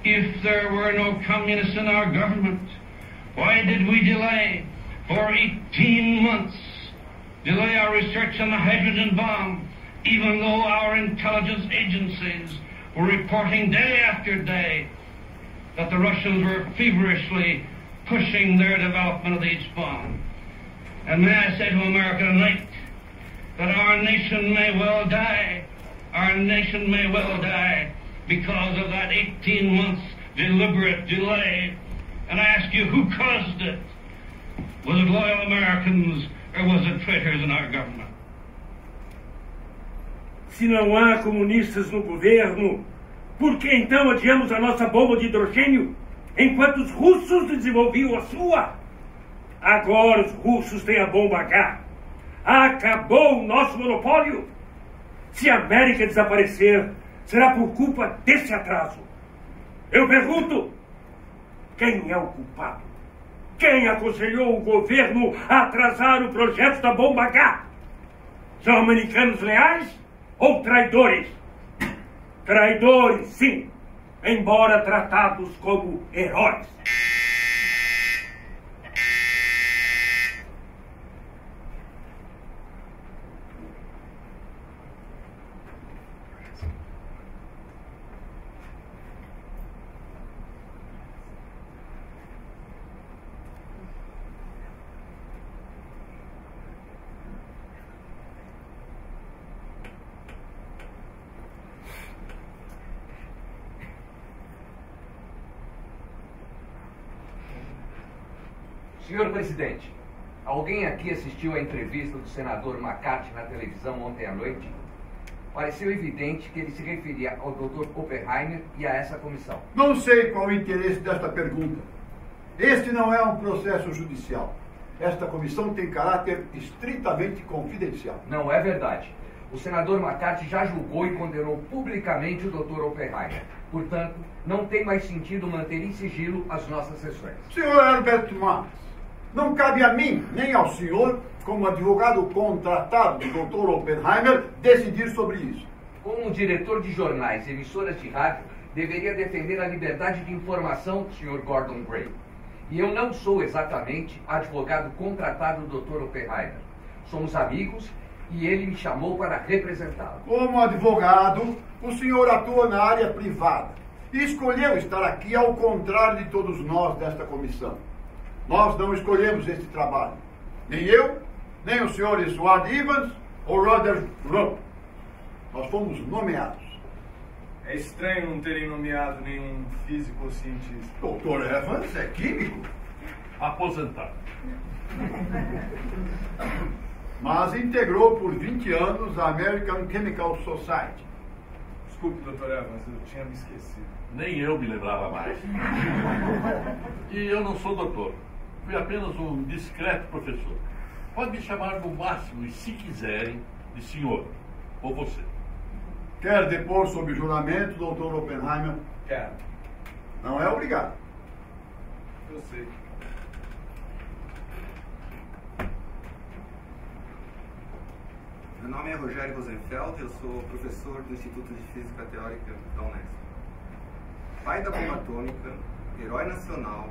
If there were no communists in our government, why did we delay for 18 months, delay our research on the hydrogen bomb, even though our intelligence agencies were reporting day after day that the Russians were feverishly pushing their development of the H-bomb? And may I say to America tonight that our nation may well die, our nation may well die because of that 18 months deliberate delay. And I ask you, who caused it? Was it loyal Americans or was it traitors in our government? Se não há comunistas no governo, por que então adiamos a nossa bomba de hidrogênio enquanto os russos desenvolviam a sua? Agora os russos têm a bomba H. Acabou o nosso monopólio. Se a América desaparecer, será por culpa desse atraso. Eu pergunto, quem é o culpado? Quem aconselhou o governo a atrasar o projeto da bomba H? São americanos leais ou traidores? Traidores, sim, embora tratados como heróis. Senhor Presidente, alguém aqui assistiu à entrevista do senador McCarthy na televisão ontem à noite? Pareceu evidente que ele se referia ao Dr. Oppenheimer e a essa comissão. Não sei qual o interesse desta pergunta. Este não é um processo judicial. Esta comissão tem caráter estritamente confidencial. Não é verdade. O senador McCarthy já julgou e condenou publicamente o Dr. Oppenheimer. Portanto, não tem mais sentido manter em sigilo as nossas sessões. Senhor Herbert Marx, não cabe a mim, nem ao senhor, como advogado contratado do Dr. Oppenheimer, decidir sobre isso. Como diretor de jornais e emissoras de rádio, deveria defender a liberdade de informação, Sr. Gordon Gray. E eu não sou exatamente advogado contratado do Dr. Oppenheimer. Somos amigos e ele me chamou para representá-lo. Como advogado, o senhor atua na área privada e escolheu estar aqui ao contrário de todos nós desta comissão. Nós não escolhemos este trabalho. Nem eu, nem o senhor Swart Evans ou Roger Rupp. Nós fomos nomeados. É estranho não terem nomeado nenhum físico ou cientista. Dr. Evans é químico. Aposentado. Mas integrou por 20 anos a American Chemical Society. Desculpe, Dr. Evans, eu tinha me esquecido. Nem eu me lembrava mais. E eu não sou doutor. Fui apenas um discreto professor. Pode me chamar no máximo, e se quiserem, de senhor, ou você. Quer depor sob juramento, Dr. Oppenheimer? Quero. Não é obrigado. Eu sei. Meu nome é Rogério Rosenfeld, eu sou professor do Instituto de Física Teórica da Unesp. Pai da bomba atômica, herói nacional,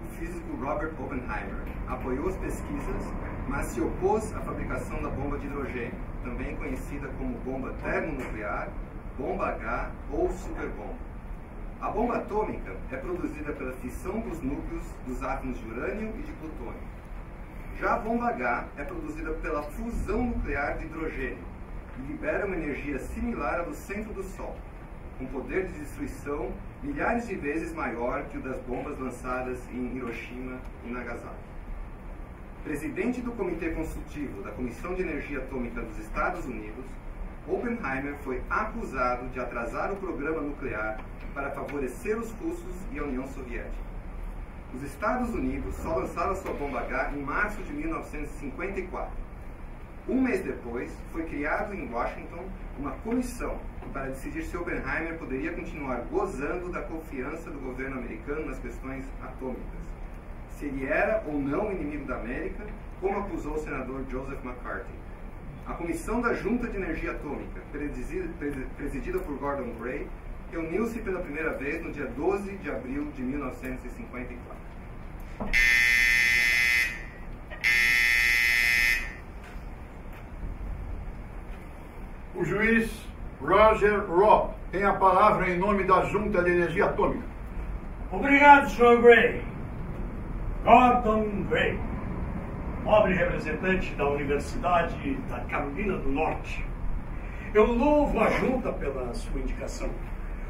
o físico Robert Oppenheimer apoiou as pesquisas, mas se opôs à fabricação da bomba de hidrogênio, também conhecida como bomba termonuclear, bomba H ou superbomba. A bomba atômica é produzida pela fissão dos núcleos dos átomos de urânio e de plutônio. Já a bomba H é produzida pela fusão nuclear de hidrogênio e libera uma energia similar à do centro do Sol, com poder de destruição milhares de vezes maior que o das bombas lançadas em Hiroshima e Nagasaki. Presidente do Comitê Consultivo da Comissão de Energia Atômica dos Estados Unidos, Oppenheimer foi acusado de atrasar o programa nuclear para favorecer os russos e a União Soviética. Os Estados Unidos só lançaram sua bomba H em março de 1954. Um mês depois, foi criado em Washington uma comissão para decidir se Oppenheimer poderia continuar gozando da confiança do governo americano nas questões atômicas. se ele era ou não inimigo da América, como acusou o senador Joseph McCarthy. A Comissão da Junta de Energia Atômica, presidida por Gordon Gray, reuniu-se pela primeira vez no dia 12 de abril de 1954. O juiz Roger Robb tem a palavra em nome da Junta de Energia Atômica. Obrigado, Sr. Gray. Gordon Gray, nobre representante da Universidade da Carolina do Norte. Eu louvo a Junta pela sua indicação.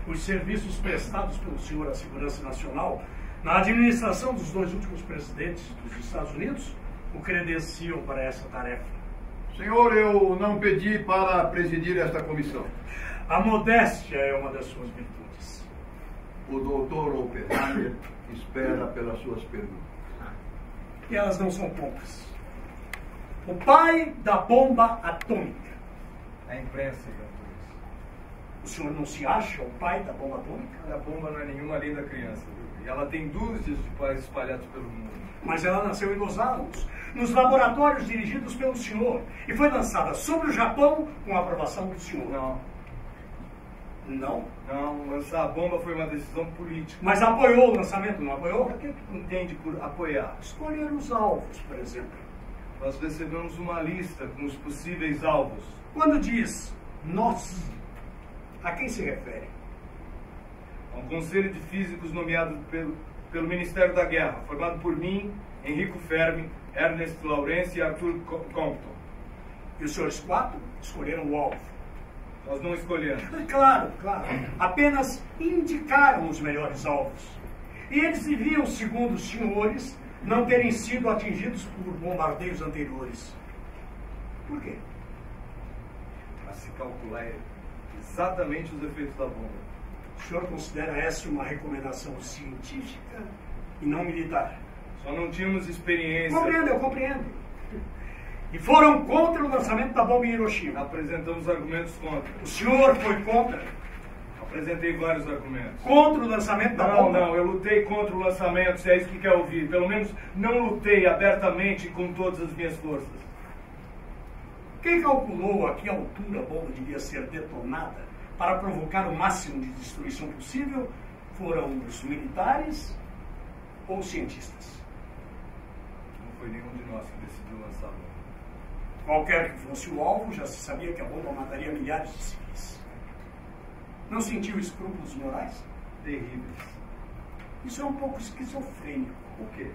Os serviços prestados pelo senhor à Segurança Nacional na administração dos 2 últimos presidentes dos Estados Unidos o credenciam para essa tarefa. Senhor, eu não pedi para presidir esta comissão. A modéstia é uma das suas virtudes. O doutor Oppenheimer espera pelas suas perguntas. E elas não são poucas. O pai da bomba atômica. A imprensa inventou isso. O senhor não se acha o pai da bomba atômica? A bomba não é nenhuma linda criança, viu? E ela tem dúzias de pais espalhados pelo mundo. Mas ela nasceu em Los Alamos, nos laboratórios dirigidos pelo senhor, e foi lançada sobre o Japão com a aprovação do senhor. Não. Não? Não, lançar a bomba foi uma decisão política. Mas apoiou o lançamento, não apoiou? O que tu entende por apoiar? Escolher os alvos, por exemplo. Nós recebemos uma lista com os possíveis alvos. Quando diz nós, a quem se refere? A um conselho de físicos nomeado pelo Ministério da Guerra, formado por mim, Enrico Fermi, Ernest Lawrence e Arthur Compton. E os senhores 4 escolheram o alvo? Nós não escolhemos. Claro, claro. Apenas indicaram os melhores alvos. E eles deviam, segundo os senhores, não terem sido atingidos por bombardeios anteriores. Por quê? Para se calcular exatamente os efeitos da bomba. O senhor considera essa uma recomendação científica e não militar? Só não tínhamos experiência. Compreendo, eu compreendo. E foram contra o lançamento da bomba em Hiroshima. Apresentamos argumentos contra. O senhor foi contra? Apresentei vários argumentos. Contra o lançamento da bomba? Não, eu lutei contra o lançamento, se é isso que quer ouvir. Pelo menos não lutei abertamente com todas as minhas forças. Quem calculou a que altura a bomba devia ser detonada para provocar o máximo de destruição possível foram os militares ou os cientistas? Não foi nenhum de nós que decidiu lançar a bomba. Qualquer que fosse o alvo, já se sabia que a bomba mataria milhares de civis. Não sentiu escrúpulos morais? Terríveis. Isso é um pouco esquizofrênico. O quê?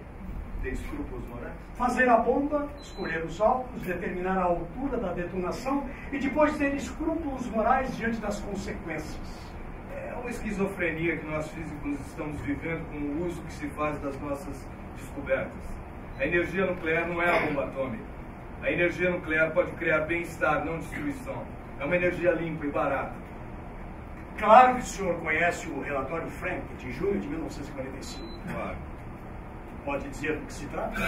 Tem escrúpulos morais? Fazer a bomba, escolher os alvos, determinar a altura da detonação e depois ter escrúpulos morais diante das consequências. É uma esquizofrenia que nós físicos estamos vivendo com o uso que se faz das nossas descobertas. A energia nuclear não é a bomba atômica. A energia nuclear pode criar bem-estar, não destruição. É uma energia limpa e barata. Claro que o senhor conhece o relatório Frank, de junho de 1945. Claro. Pode dizer do que se trata?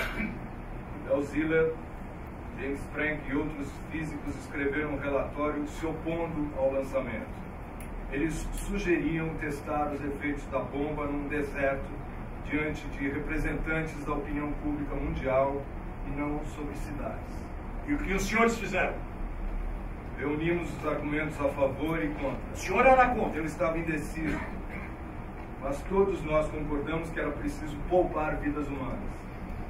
Bell Ziller, James Frank e outros físicos escreveram um relatório se opondo ao lançamento. Eles sugeriam testar os efeitos da bomba num deserto diante de representantes da opinião pública mundial e não sobre cidades. E o que os senhores fizeram? Reunimos os argumentos a favor e contra. O senhor era contra? Eu estava indeciso. Mas todos nós concordamos que era preciso poupar vidas humanas.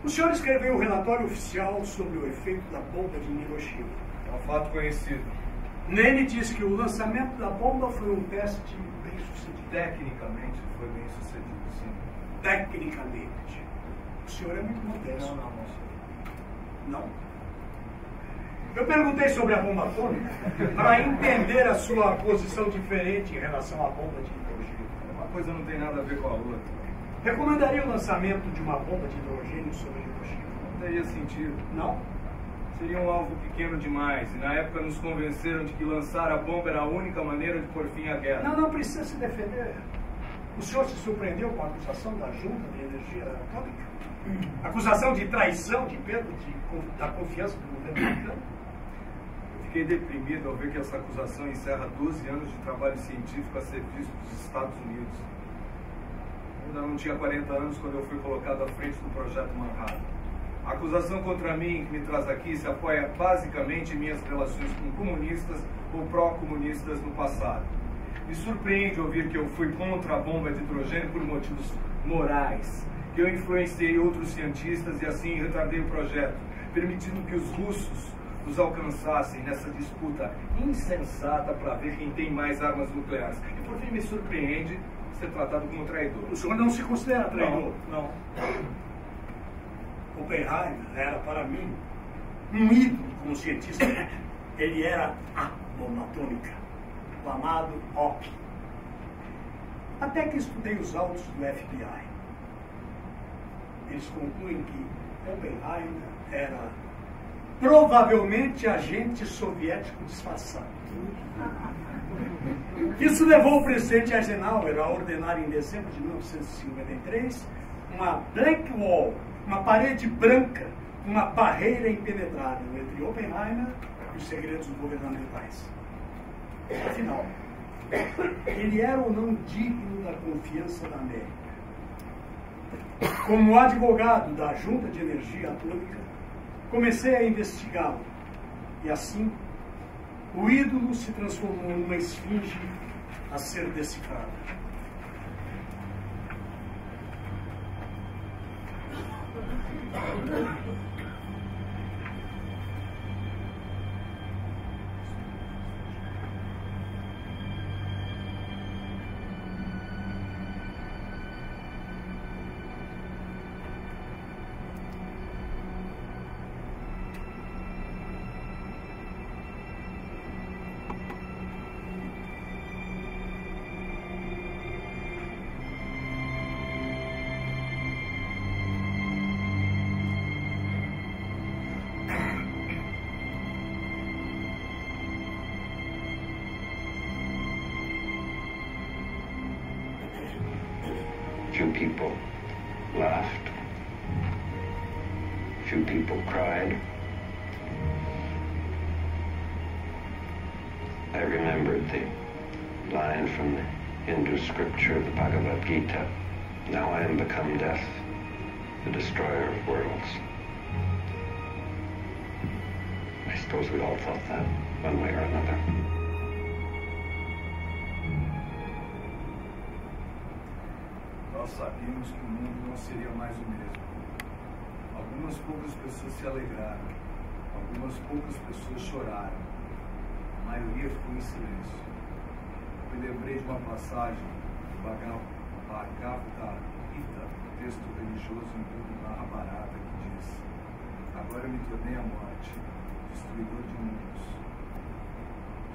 O senhor escreveu o relatório oficial sobre o efeito da bomba de Hiroshima. É um fato conhecido. Nele diz que o lançamento da bomba foi um teste bem sucedido. Tecnicamente foi bem sucedido, sim. Tecnicamente. O senhor é muito modesto. Não, senhor. Não? Eu perguntei sobre a bomba atômica para entender a sua posição diferente em relação à bomba de hidrogênio. Uma coisa não tem nada a ver com a outra. Recomendaria o lançamento de uma bomba de hidrogênio sobre Hiroshima? Não teria sentido. Não? Seria um alvo pequeno demais. E na época nos convenceram de que lançar a bomba era a única maneira de pôr fim à guerra. Não precisa se defender. O senhor se surpreendeu com a acusação da Junta de Energia Atômica? Acusação de traição, de perda da confiança do governo americano? Fiquei deprimido ao ver que essa acusação encerra 12 anos de trabalho científico a serviço dos Estados Unidos. Ainda não tinha 40 anos quando eu fui colocado à frente do Projeto Manhattan. A acusação contra mim, que me traz aqui, se apoia basicamente em minhas relações com comunistas ou pró-comunistas no passado. Me surpreende ouvir que eu fui contra a bomba de hidrogênio por motivos morais, que eu influenciei outros cientistas e assim retardei o projeto, permitindo que os russos nos alcançassem nessa disputa insensata para ver quem tem mais armas nucleares. E por fim me surpreende ser tratado como traidor. O senhor não se considera traidor? Não. Oppenheimer era, para mim, um ídolo como cientista. Ele era a bomba atômica, o amado OP. Até que estudei os autos do FBI. Eles concluem que Oppenheimer era provavelmente agente soviético disfarçado. Isso levou o presidente Eisenhower a ordenar em dezembro de 1953 uma black wall, uma parede branca, uma barreira impenetrável entre Oppenheimer e os segredos governamentais. Afinal, ele era ou não digno da confiança da América? Como advogado da Junta de Energia Atômica, comecei a investigá-lo. E assim, o ídolo se transformou numa esfinge a ser decifrada. Few people laughed. Few people cried. I remembered the line from the Hindu scripture, the Bhagavad Gita. Now I am become death, the destroyer of worlds. I suppose we all thought that, one way or another. Nós sabíamos que o mundo não seria mais o mesmo. Algumas poucas pessoas se alegraram, algumas poucas pessoas choraram, a maioria ficou em silêncio. Me lembrei de uma passagem do Bhagavad Gita, texto religioso hindu do Mahabharata, que diz: agora me tornei a morte, destruidor de mundos.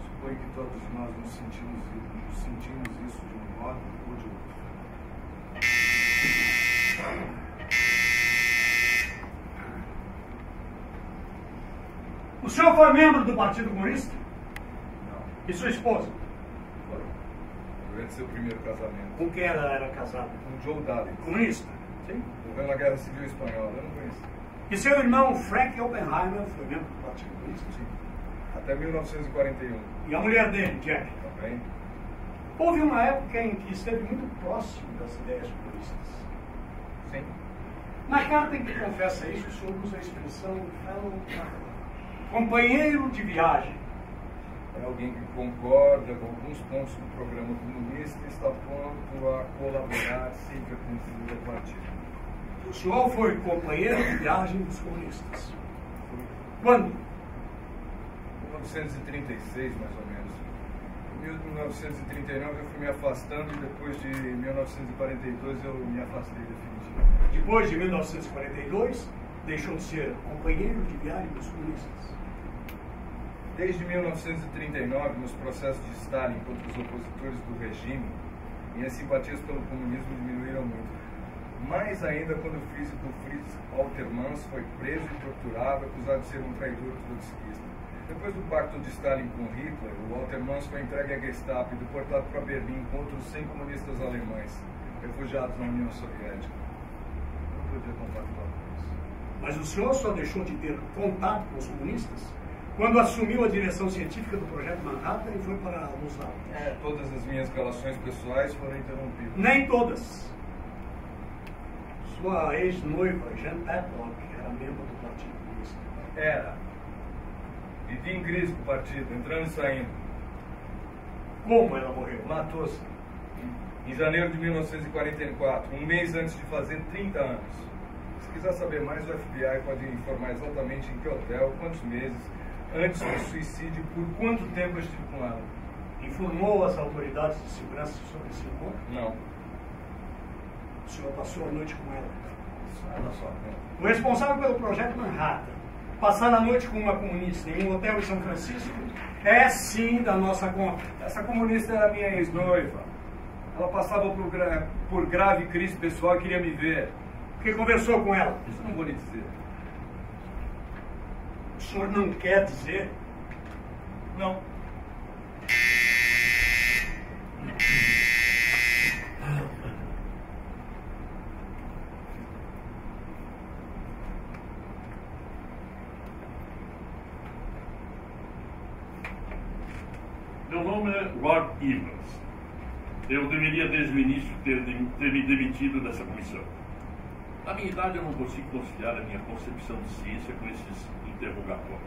Suponho que todos nós nos sentimos isso de um modo ou de outro. O senhor foi membro do Partido Comunista? Não. E sua esposa? Foram. Durante seu primeiro casamento. Com quem ela era casada? Com Joe Daly. Comunista? Sim. Morreu na Guerra Civil Espanhola. Eu não conheci. E seu irmão Frank Oppenheimer foi membro do Partido Comunista? Sim. Até 1941. E a mulher dele, Jack? Também. Houve uma época em que esteve muito próximo das ideias comunistas. Sim. Na carta em que confessa isso, o senhor usa a expressão fellow traveler, companheiro de viagem. É alguém que concorda com alguns pontos do programa comunista e está pronto a colaborar sempre com o futuro do partido. O senhor foi companheiro de viagem dos comunistas. Quando? 1936, mais ou menos. Em 1939 eu fui me afastando e depois de 1942 eu me afastei definitivamente. Depois de 1942, deixou de ser companheiro de viagem dos comunistas. Desde 1939, nos processos de Stalin contra os opositores do regime, minhas simpatias pelo comunismo diminuíram muito. Mais ainda quando o físico Fritz Altermans foi preso e torturado, acusado de ser um traidor trotskista. Depois do pacto de Stalin com Hitler, o Altermans foi entregue à Gestapo e deportado para Berlim com outros 100 comunistas alemães, refugiados na União Soviética. Não podia compactuar com isso. Mas o senhor só deixou de ter contato com os comunistas quando assumiu a direção científica do Projeto Manhattan e foi para Los Altos. Todas as minhas relações pessoais foram interrompidas. Nem todas. Sua ex-noiva, Jean Paddock, era membro do Partido Comunista. Era. Vivia em crise com o partido, entrando e saindo. Como ela morreu? Matou-se. Em janeiro de 1944, um mês antes de fazer 30 anos. Se quiser saber mais, o FBI pode informar exatamente em que hotel, quantos meses, antes do suicídio, por quanto tempo eu estive com ela. Informou as autoridades de segurança sobre esse encontro? Não. O senhor passou a noite com ela? Olha só. O responsável pelo projeto Manhattan, passar a noite com uma comunista em um hotel em São Francisco, é sim da nossa conta. Essa comunista era minha ex-noiva. Ela passava por grave crise pessoal e queria me ver. O que conversou com ela? Isso não vou lhe dizer. O senhor não quer dizer? Não. Meu nome é Rod Evans. Eu deveria, desde o início, ter me demitido dessa comissão. Na minha idade, eu não consigo conciliar a minha concepção de ciência com esses interrogatórios.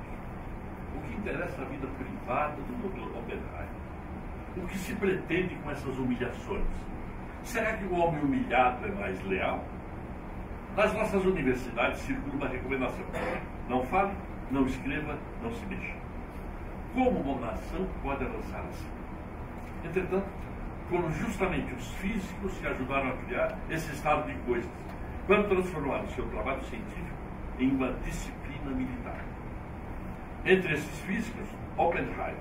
O que interessa é a vida privada do Dr. Oppenheimer? O que se pretende com essas humilhações? Será que o homem humilhado é mais leal? Nas nossas universidades circula uma recomendação: não fale, não escreva, não se mexa. Como uma nação pode avançar assim? Entretanto, foram justamente os físicos que ajudaram a criar esse estado de coisas, quando transformaram seu trabalho científico em uma disciplina militar. Entre esses físicos, Oppenheimer,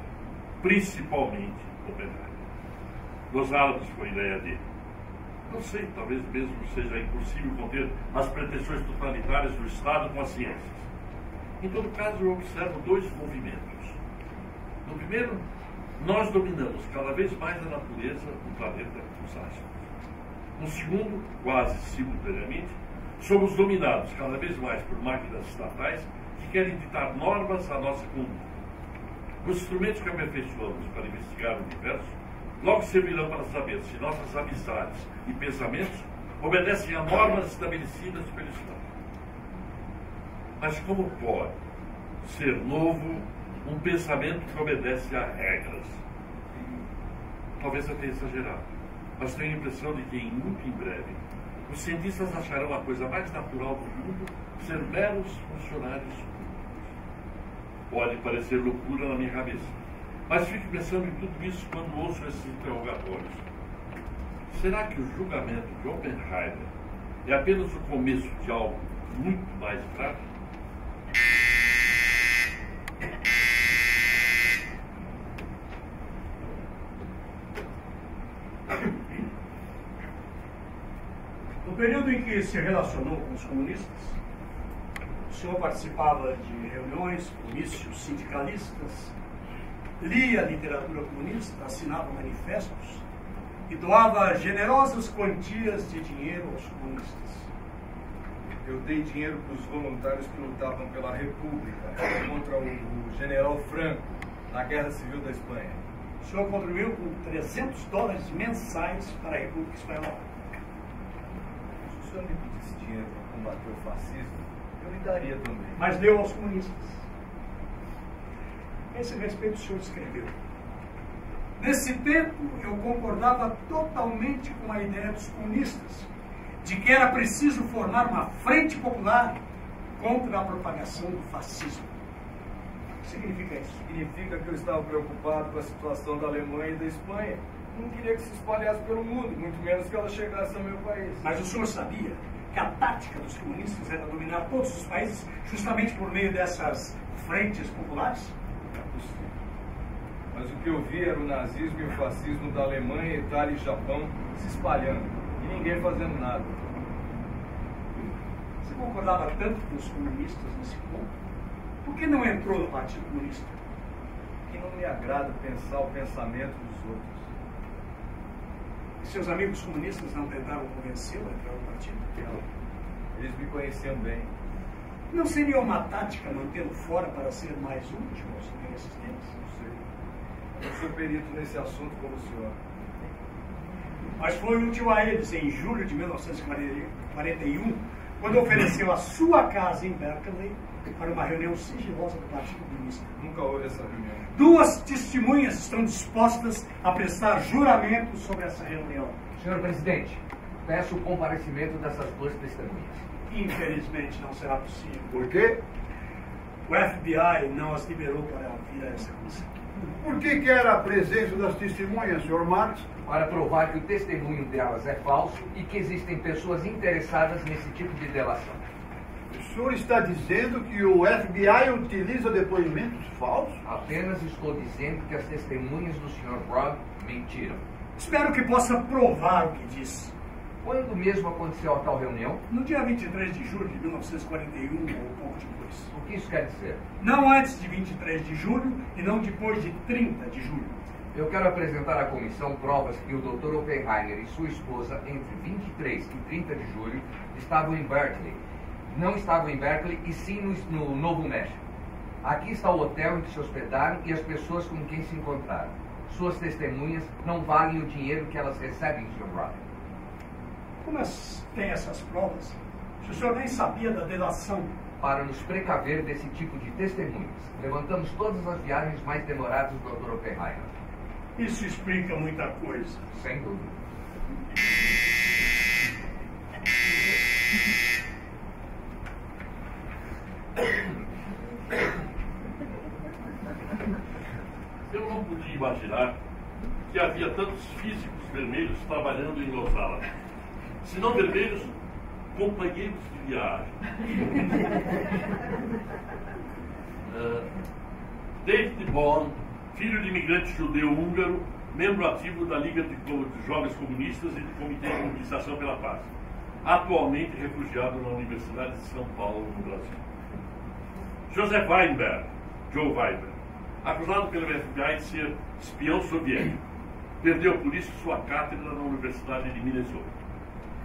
principalmente Oppenheimer. Nos árabes foi a ideia dele. Não sei, talvez mesmo seja impossível conter as pretensões totalitárias do Estado com as ciências. Em todo caso, eu observo dois movimentos. No primeiro, nós dominamos cada vez mais a natureza do planeta dos astros. No segundo, quase simultaneamente, somos dominados cada vez mais por máquinas estatais que querem ditar normas à nossa conduta. Os instrumentos que aperfeiçoamos para investigar o universo logo servirão para saber se nossas amizades e pensamentos obedecem a normas estabelecidas pelo Estado. Mas como pode ser novo um pensamento que obedece a regras? Talvez eu tenha exagerado, mas tenho a impressão de que, muito em breve, os cientistas acharão a coisa mais natural do mundo ser meros funcionários públicos. Pode parecer loucura na minha cabeça, mas fico pensando em tudo isso quando ouço esses interrogatórios. Será que o julgamento de Oppenheimer é apenas o começo de algo muito mais grave? No período em que se relacionou com os comunistas, o senhor participava de reuniões, comícios sindicalistas, lia literatura comunista, assinava manifestos e doava generosas quantias de dinheiro aos comunistas. Eu dei dinheiro para os voluntários que lutavam pela República contra o general Franco na Guerra Civil da Espanha. O senhor contribuiu com $300 mensais para a República Espanhola. Se o senhor me pedisse dinheiro para combater o fascismo, eu lhe daria também. Mas deu aos comunistas. A esse respeito o senhor escreveu: nesse tempo eu concordava totalmente com a ideia dos comunistas de que era preciso formar uma frente popular contra a propagação do fascismo. O que significa isso? Significa que eu estava preocupado com a situação da Alemanha e da Espanha. Não queria que se espalhasse pelo mundo, muito menos que ela chegasse ao meu país. Mas o senhor sabia que a tática dos comunistas era dominar todos os países justamente por meio dessas frentes populares? É possível. Mas o que eu vi era o nazismo e o fascismo da Alemanha, Itália e Japão se espalhando e ninguém fazendo nada. Você concordava tanto com os comunistas nesse ponto? Por que não entrou no Partido Comunista? Porque não me agrada pensar o pensamento dos outros. E seus amigos comunistas não tentaram convencê-lo a entrar no partido? Não. Eles me conheciam bem. Não seria uma tática mantê-lo fora para ser mais útil aos interesses deles? Não sei. Eu sou perito nesse assunto como o senhor. mas foi útil a eles em julho de 1941, quando ofereceu a sua casa em Berkeley para uma reunião sigilosa do Partido Comunista. Nunca houve essa reunião. 2 testemunhas estão dispostas a prestar juramento sobre essa reunião. Senhor presidente, peço o comparecimento dessas 2 testemunhas. Infelizmente não será possível. Por quê? O FBI não as liberou para vir a essa comissão. Por que quer a presença das testemunhas, Sr. Marx? Para provar que o testemunho delas é falso e que existem pessoas interessadas nesse tipo de delação. O senhor está dizendo que o FBI utiliza depoimentos falsos? Apenas estou dizendo que as testemunhas do Sr. Bragg mentiram. Espero que possa provar o que disse. Quando mesmo aconteceu a tal reunião? No dia 23 de julho de 1941, ou pouco depois. O que isso quer dizer? Não antes de 23 de julho e não depois de 30 de julho. Eu quero apresentar à comissão provas que o Dr. Oppenheimer e sua esposa, entre 23 e 30 de julho, estavam em Berkeley. Não estavam em Berkeley, e sim no Novo México. Aqui está o hotel em que se hospedaram e as pessoas com quem se encontraram. Suas testemunhas não valem o dinheiro que elas recebem, Sr. Bragg. Como tem essas provas? Se o senhor nem sabia da delação. Para nos precaver desse tipo de testemunhas, levantamos todas as viagens mais demoradas do Dr. Oppenheimer. Isso explica muita coisa. Sem dúvida. Eu não podia imaginar que havia tantos físicos vermelhos trabalhando em Los Alamos. Se não vermelhos, companheiros de viagem. David Bond, filho de imigrante judeu-húngaro, membro ativo da Liga de Jovens Comunistas e do Comitê de Mobilização pela Paz. Atualmente refugiado na Universidade de São Paulo, no Brasil. Joseph Weinberg, Joe Weinberg, acusado pelo FBI de ser espião soviético. Perdeu por isso sua cátedra na Universidade de Minnesota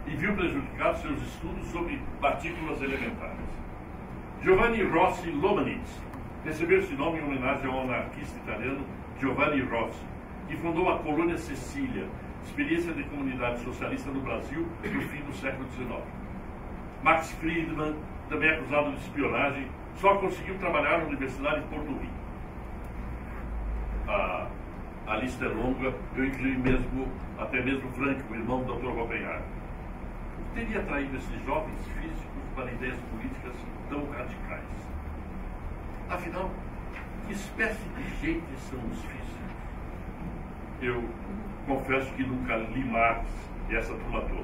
e viu prejudicados seus estudos sobre partículas elementares. Giovanni Rossi Lomanitz recebeu esse nome em homenagem ao anarquista italiano Giovanni Rossi, que fundou a Colônia Sicília, experiência de comunidade socialista no Brasil no fim do século XIX. Max Friedman, também acusado de espionagem, só conseguiu trabalhar na Universidade de Porto Rico. A lista é longa, eu incluí até mesmo Frank, o irmão do Dr. Oppenheimer. O que teria atraído esses jovens físicos para ideias políticas tão radicais? Afinal, que espécie de gente são os físicos? Eu confesso que nunca li Marx e essa turma toda.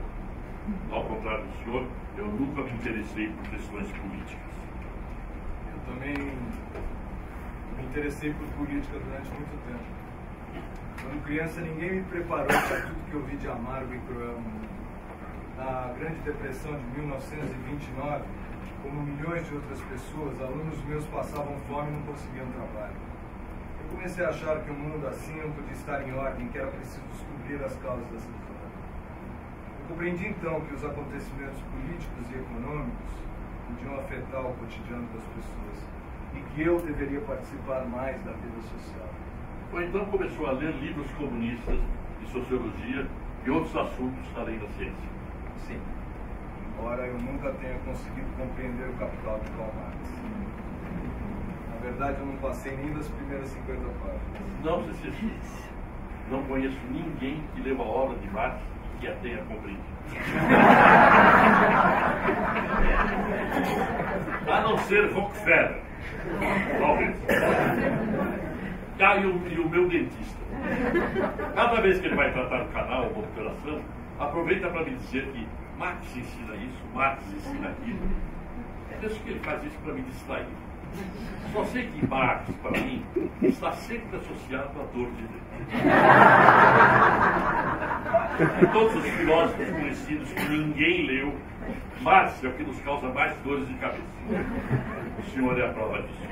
Ao contrário do senhor, eu nunca me interessei por questões políticas. Eu também me interessei por política durante muito tempo. Quando criança, ninguém me preparou para tudo que eu vi de amargo e cruel no mundo. Na Grande Depressão de 1929, como milhões de outras pessoas, alunos meus passavam fome e não conseguiam trabalho. Eu comecei a achar que um mundo assim não podia estar em ordem, que era preciso descobrir as causas dessa desordem. Eu compreendi então que os acontecimentos políticos e econômicos podiam afetar o cotidiano das pessoas e que eu deveria participar mais da vida social. Ou então começou a ler livros comunistas de sociologia e outros assuntos além da ciência. Sim, embora eu nunca tenha conseguido compreender o Capital de Karl Marx. Na verdade, eu não passei nem das primeiras 50 páginas. Não se esqueça. Não conheço ninguém que leu a obra de Marx e que a tenha compreendido. A não ser Rockefeller. Talvez. E o meu dentista. Cada vez que ele vai tratar do canal ou do coração, aproveita para me dizer que Marx ensina isso, Marx ensina aquilo. Eu penso que ele faz isso para me distrair. Só sei que Marx, para mim, está sempre associado à dor de dentro. De todos os filósofos conhecidos que ninguém leu, Marx é o que nos causa mais dores de cabeça. O senhor é a prova disso.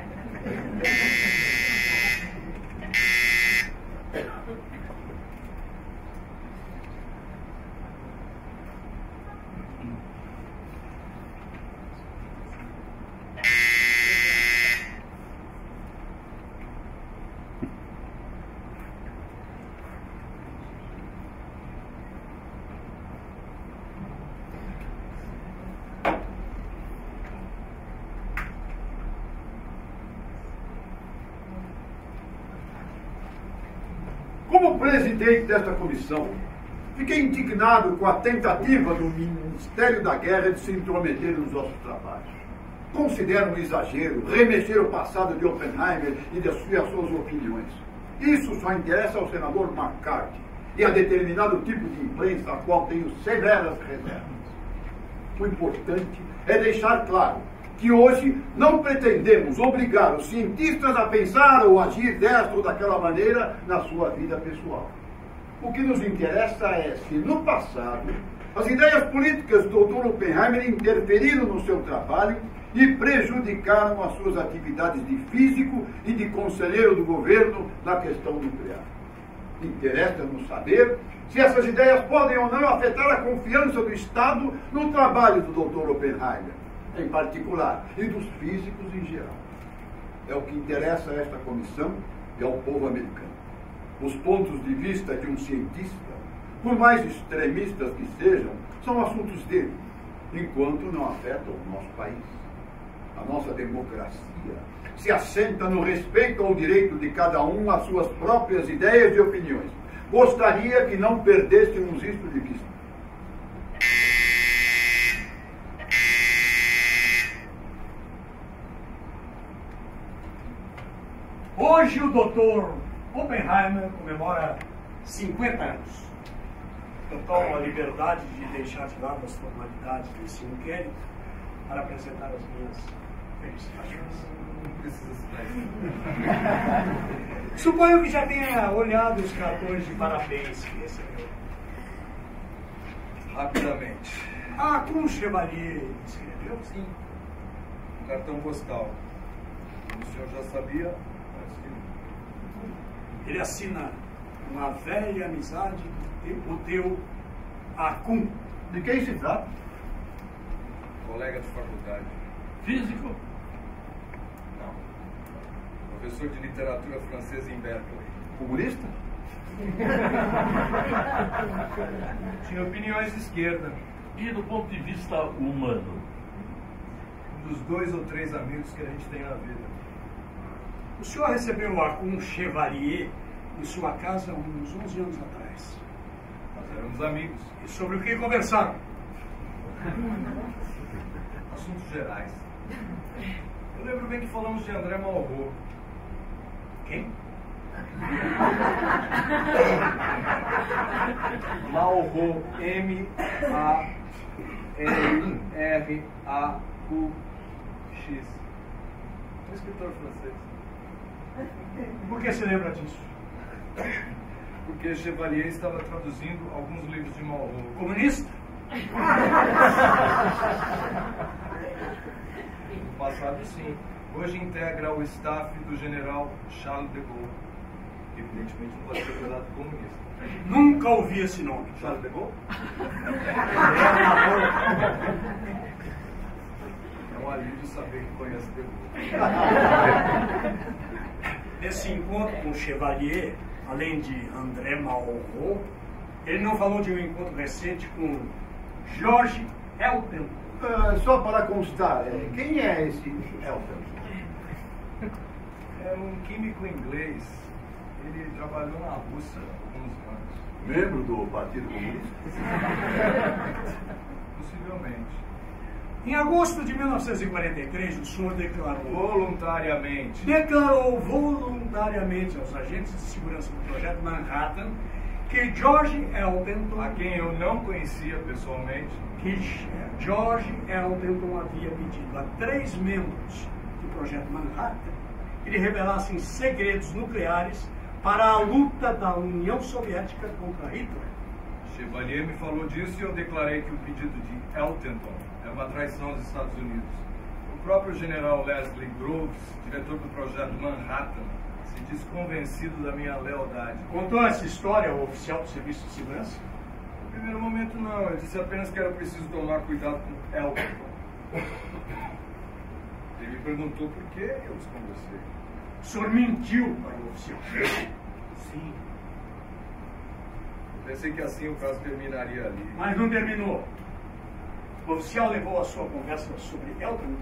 Como presidente desta comissão, fiquei indignado com a tentativa do Ministério da Guerra de se intrometer nos nossos trabalhos. Considero um exagero remexer o passado de Oppenheimer e das suas opiniões. Isso só interessa ao senador McCarthy e a determinado tipo de imprensa a qual tenho severas reservas. O importante é deixar claro que hoje não pretendemos obrigar os cientistas a pensar ou agir desta ou daquela maneira na sua vida pessoal. O que nos interessa é se, no passado, as ideias políticas do Dr. Oppenheimer interferiram no seu trabalho e prejudicaram as suas atividades de físico e de conselheiro do governo na questão nuclear. Interessa-nos saber se essas ideias podem ou não afetar a confiança do Estado no trabalho do Dr. Oppenheimer, em particular, e dos físicos em geral. É o que interessa a esta comissão e ao povo americano. Os pontos de vista de um cientista, por mais extremistas que sejam, são assuntos dele, enquanto não afetam o nosso país. A nossa democracia se assenta no respeito ao direito de cada um às suas próprias ideias e opiniões. Gostaria que não perdêssemos isso de vista. Hoje o Dr. Oppenheimer comemora 50 anos. Eu tomo a liberdade de deixar de lado as formalidades desse inquérito para apresentar as minhas felicitações. Não precisa citar isso. Suponho que já tenha olhado os cartões de parabéns que recebeu. Rapidamente. Ah, com o Chevalier escreveu? Sim. Um cartão postal. O senhor já sabia, mas que... Ele assina uma velha amizade do teu Acum. De quem se trata? Colega de faculdade. Físico? Não. Professor de literatura francesa em Berkeley. Comunista? Tinha opiniões de esquerda. E do ponto de vista humano? Um dos 2 ou 3 amigos que a gente tem na vida. O senhor recebeu o Acum Chevalier em sua casa uns 11 anos atrás. Nós éramos amigos. E sobre o que conversaram? Assuntos gerais. Eu lembro bem que falamos de André Malraux. Quem? Malraux, M-A-L-R-A-U-X. Um escritor francês. Por que se lembra disso? Porque Chevalier estava traduzindo alguns livros de Malraux. Comunista? No passado, sim. Hoje integra o staff do general Charles de Gaulle. Evidentemente não pode ser considerado comunista. Nunca ouvi esse nome. Charles de Gaulle? É um alívio saber que conhece de Gaulle. Nesse encontro com o Chevalier, além de André Malraux, ele não falou de um encontro recente com George Elton. Só para constar, quem é esse Elton? É um químico inglês. Ele trabalhou na Rússia há alguns anos. Membro do Partido Comunista? Possivelmente. Em agosto de 1943, o senhor declarou voluntariamente aos agentes de segurança do Projeto Manhattan que George Elton, a quem eu não conhecia pessoalmente, havia pedido a 3 membros do Projeto Manhattan que lhe revelassem segredos nucleares para a luta da União Soviética contra Hitler. Chevalier me falou disso e eu declarei que o pedido de Elton é uma traição aos Estados Unidos. O próprio general Leslie Groves, diretor do Projeto Manhattan, se diz convencido da minha lealdade. Contou essa história ao oficial do Serviço de Segurança? No primeiro momento não, eu disse apenas que era preciso tomar cuidado com Elton. Ele me perguntou por que eu desconversei. O senhor mentiu para o oficial? Sim. Eu pensei que assim o caso terminaria ali. Mas não terminou. O oficial levou a sua conversa sobre Elton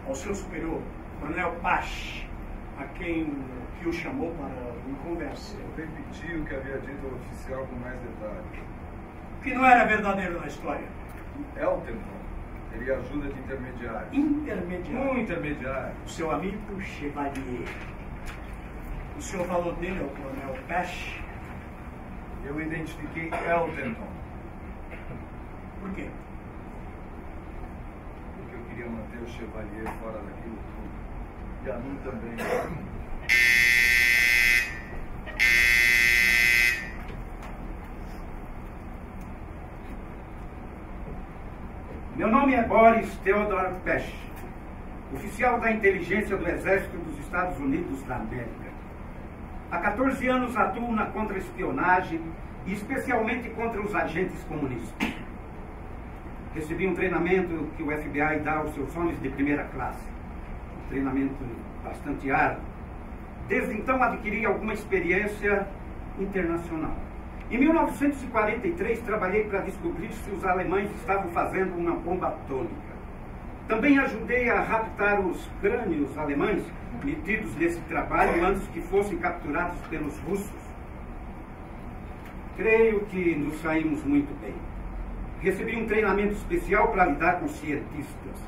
ao seu superior, Manuel Pache, a quem que o chamou para uma conversa. Eu repeti o que havia dito ao oficial com mais detalhes. O que não era verdadeiro na história? Eltenton teria ajuda de intermediário. Intermediário. Um intermediário. O seu amigo Chevalier. O senhor falou dele ao coronel Pesch? Eu identifiquei Eltenton. Por quê? Porque eu queria manter o Chevalier fora daquilo tudo. E a mim também. Meu nome é Boris Theodor Pesch, oficial da inteligência do Exército dos Estados Unidos da América. Há 14 anos atuo na contra-espionagem e especialmente contra os agentes comunistas. Recebi um treinamento que o FBI dá aos seus homens de primeira classe. Um treinamento bastante árduo. Desde então adquiri alguma experiência internacional. Em 1943, trabalhei para descobrir se os alemães estavam fazendo uma bomba atômica. Também ajudei a raptar os crânios alemães metidos nesse trabalho antes que fossem capturados pelos russos. Creio que nos saímos muito bem. Recebi um treinamento especial para lidar com cientistas.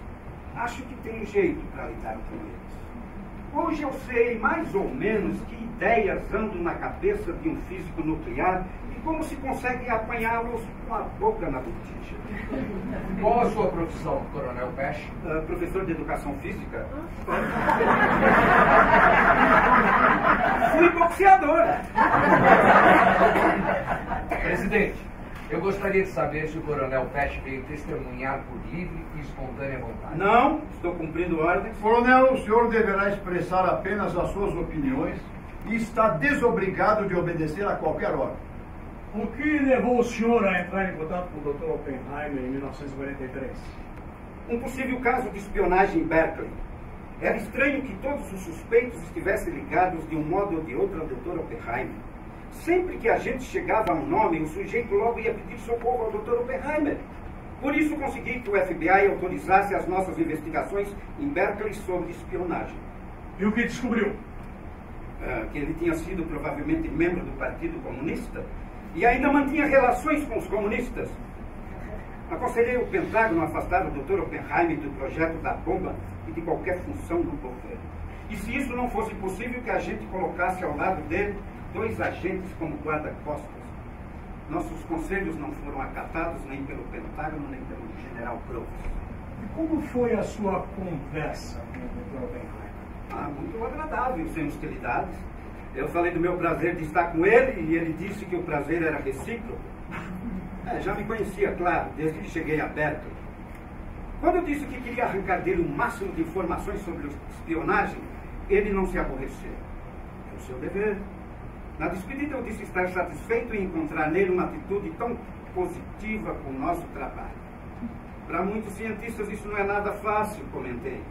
Acho que tenho jeito para lidar com eles. Hoje eu sei mais ou menos que ideias andam na cabeça de um físico nuclear e como se consegue apanhá-los com a boca na botija. Qual a sua profissão, Coronel Pesch? Professor de Educação Física. Fui boxeador. Presidente, eu gostaria de saber se o Coronel Pesch veio testemunhar por livre e espontânea vontade. Não, estou cumprindo ordens. Coronel, o senhor deverá expressar apenas as suas opiniões e está desobrigado de obedecer a qualquer ordem. O que levou o senhor a entrar em contato com o Dr. Oppenheimer em 1943? Um possível caso de espionagem em Berkeley. Era estranho que todos os suspeitos estivessem ligados de um modo ou de outro ao Dr. Oppenheimer. Sempre que a gente chegava a um nome, o sujeito logo ia pedir socorro ao Dr. Oppenheimer. Por isso consegui que o FBI autorizasse as nossas investigações em Berkeley sobre espionagem. E o que descobriu? Que ele tinha sido provavelmente membro do Partido Comunista e ainda mantinha relações com os comunistas. Aconselhei o Pentágono a afastar o Dr. Oppenheimer do projeto da bomba e de qualquer função do governo. E se isso não fosse possível, que a gente colocasse ao lado dele 2 agentes como guarda-costas. Nossos conselhos não foram acatados nem pelo Pentágono, nem pelo general Groves. E como foi a sua conversa com o Dr. Oppenheimer? Muito agradável, sem hostilidades. Eu falei do meu prazer de estar com ele e ele disse que o prazer era recíproco. Já me conhecia, claro, desde que cheguei a Berkeley. Quando eu disse que queria arrancar dele o máximo de informações sobre espionagem, ele não se aborreceu. É o seu dever. Na despedida eu disse estar satisfeito em encontrar nele uma atitude tão positiva com o nosso trabalho. Para muitos cientistas isso não é nada fácil, comentei.